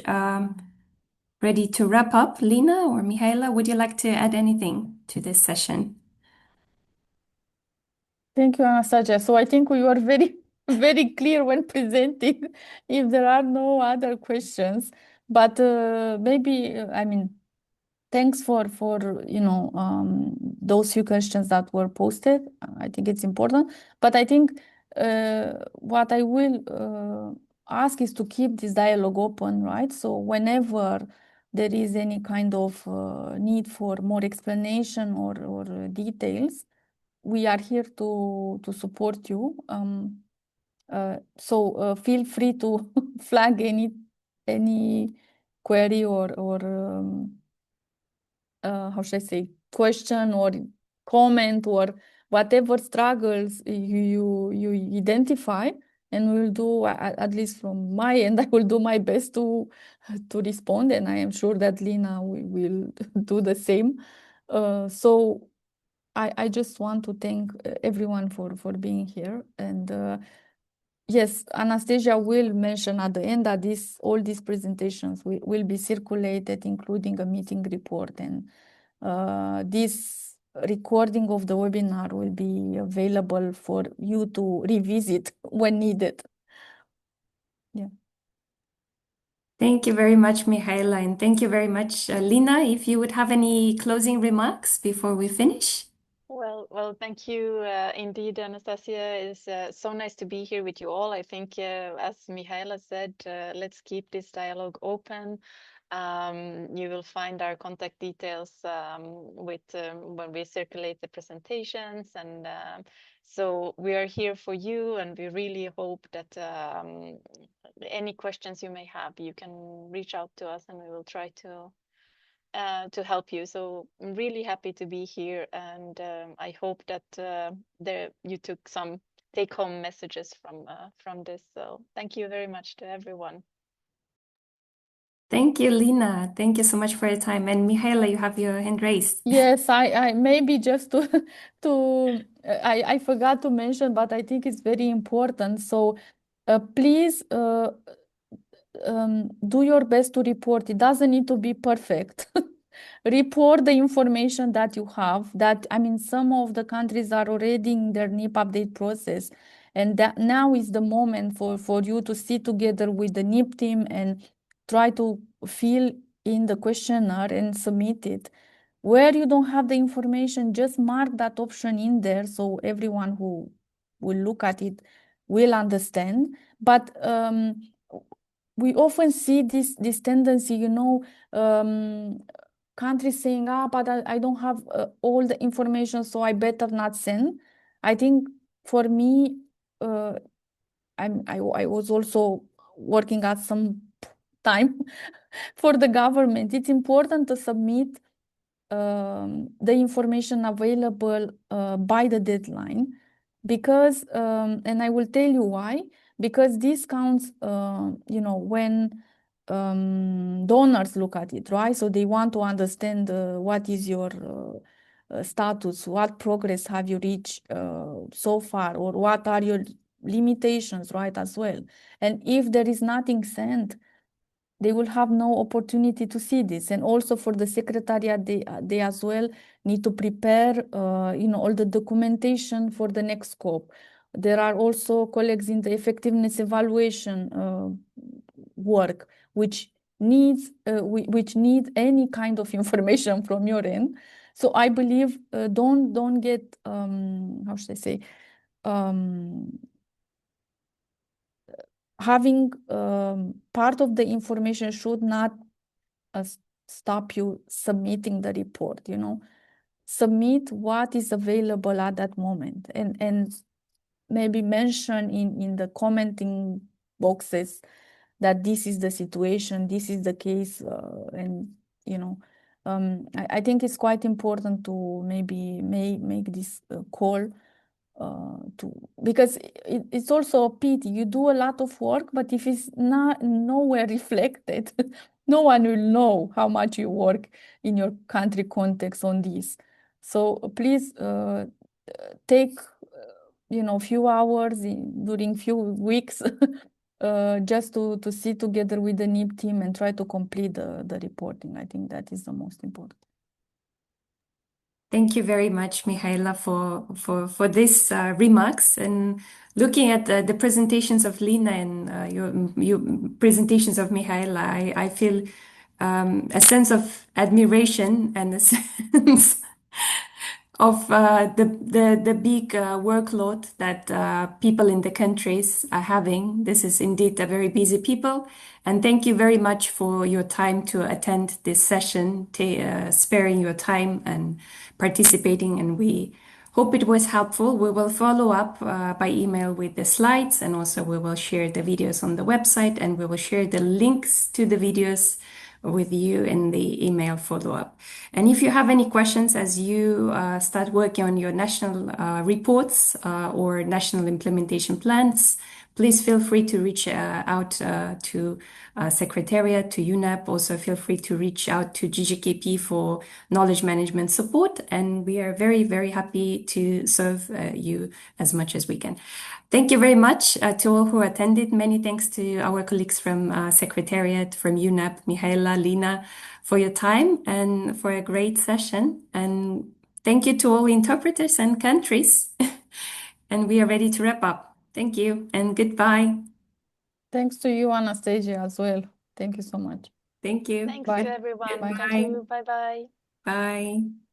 ready to wrap up, Lina or Mihaela, would you like to add anything to this session? Thank you, Anastasia. So I think we were very, very clear when presenting if there are no other questions. But maybe, I mean, thanks for those few questions that were posted. I think it's important. But I think what I will ask is to keep this dialogue open, right? So whenever there is any kind of need for more explanation or details, we are here to support you. So feel free to flag any query or how should I say, question or comment or whatever struggles you identify, and we'll do, at least from my end, I will do my best to respond, and I am sure that Lina will do the same. So I just want to thank everyone for being here. And yes, Anastasia will mention at the end that all these presentations will be circulated, including a meeting report. And this recording of the webinar will be available for you to revisit when needed. Yeah. Thank you very much, Mihaela, and thank you very much, Lina. If you would have any closing remarks before we finish. Well, thank you indeed, Anastasia. It's so nice to be here with you all. I think, as Mihaela said, let's keep this dialogue open. You will find our contact details when we circulate the presentations, and so we are here for you, and we really hope that any questions you may have, you can reach out to us, and we will try to help you. So I'm really happy to be here, and I hope that you took some take-home messages from this. So thank you very much to everyone. Thank you, Lina. Thank you so much for your time. And Mihaela, you have your hand raised. Yes, I maybe just I forgot to mention, but I think it's very important. So please do your best to report. It doesn't need to be perfect. Report the information that you have. That, I mean, some of the countries are already in their NEP update process, and that now is the moment for you to sit together with the NEP team and try to fill in the questionnaire and submit it. Where you don't have the information, just mark that option in there so everyone who will look at it will understand. But we often see this tendency, you know, countries saying, but I don't have all the information, so I better not send. I think for me, I was also working at some time for the government. It's important to submit the information available by the deadline, because, and I will tell you why, because this counts, you know, when donors look at it, right? So they want to understand what is your status, what progress have you reached so far, or what are your limitations, right, as well. And if there is nothing sent, they will have no opportunity to see this. And also for the secretariat, they as well need to prepare, you know, all the documentation for the next scope. There are also colleagues in the effectiveness evaluation work, which need any kind of information from your end. So I believe don't get how should I say, having part of the information should not stop you submitting the report, you know. Submit what is available at that moment, and maybe mention in the commenting boxes that this is the situation, this is the case, and you know, I think it's quite important to maybe make this call because it's also a pity. You do a lot of work, but if it's not nowhere reflected, no one will know how much you work in your country context on this. So please take you know, few hours during few weeks just to sit together with the NEP team and try to complete the reporting. I think that is the most important. Thank you very much, Mihaela, for these remarks. And looking at the presentations of Lina and your presentations of Mihaela, I feel a sense of admiration and a sense of the big workload that people in the countries are having. This is indeed a very busy people. And thank you very much for your time to attend this session, sparing your time and participating. And we hope it was helpful. We will follow up by email with the slides, and also we will share the videos on the website, and we will share the links to the videos with you in the email follow-up. And if you have any questions as you start working on your national reports or national implementation plans, please feel free to reach out to Secretariat, to UNEP. Also feel free to reach out to GGKP for knowledge management support. And we are very, very happy to serve you as much as we can. Thank you very much to all who attended. Many thanks to our colleagues from Secretariat, from UNEP, Mihaela, Lina, for your time and for a great session. And thank you to all interpreters and countries. And we are ready to wrap up. Thank you and goodbye. Thanks to you, Anastasia, as well. Thank you so much. Thank you. Thanks Bye. to everyone. Goodbye. Thank you. Bye-bye. Bye.